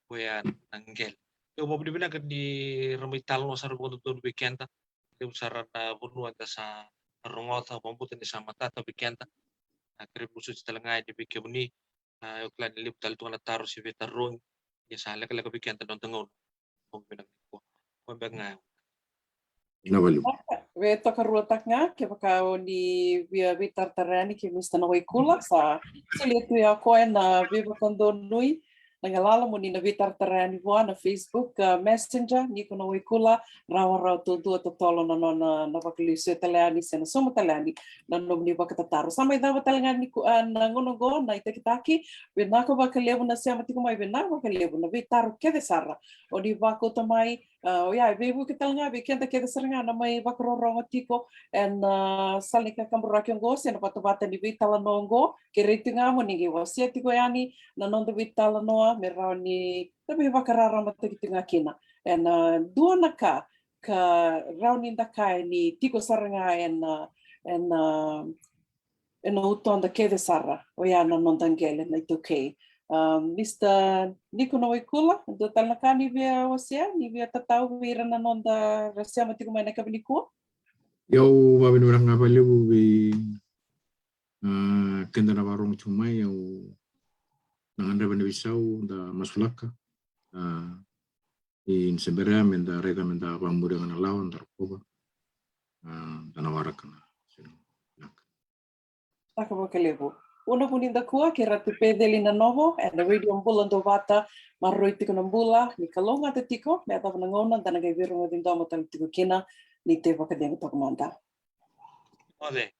Kuya nanggel. Yo po binang di ramay talo no sar bukan tu weekend. Usar na bunwa ta sa rongota pamputan ni sa mata ta weekend. Akhirnya khusus telengai di pikir ni, uklan lip tal tu anak taruh si veteran, ya salah kalau kebikian tenong tengon, pembinaan itu, pembinaan. Navalu. We toka ruotak nga ke baka ni via vitar tarani ke mista na kula sa sili tu ya ko na viva kondo nui nangalala mo ni na vitar tarani wa na Facebook Messenger ni ko na kula rawa tu to tolo na bakilise talani sena somo talani na no ni baka tataru samay dawa talaga ni ko na ngono go na itakitaki we na ko baka levo na siya matiko mai we na baka levo na vitar ke de sarra o di bako tamai ya bebu kita nga bekenta kita seringa na may bakrorong tiko and salika kamburakyon go sena patubata ni vitala nongo kiriti nga mo ningi wasia tiko yani na nondo vitala noa merani tabi bakarara matakiti nga kina and duana ka raunin da kai ni tiko seringa and uton da kede sarra o ya na nondangele na ituke Mr. Nico Noikula, do talaka ni via wasia, ni via tatau vira na nonda rasia mati kumai na kabliko. Yo babin orang ngapal lebu bi kenda na warung cuma yo nanganda benda bisau da masulaka in sebenarnya menda reta menda bambu dengan lawan terkoba dan awarakan. Tak bakalebu. Una puninda kua ke ratu pedeli na novo and the radio bulan do vata marroi tiko na bula ni kalonga te tiko me ata na ngona dana ga viru ngin do mo tiko kina ni te vakadeng to komanda. Ode.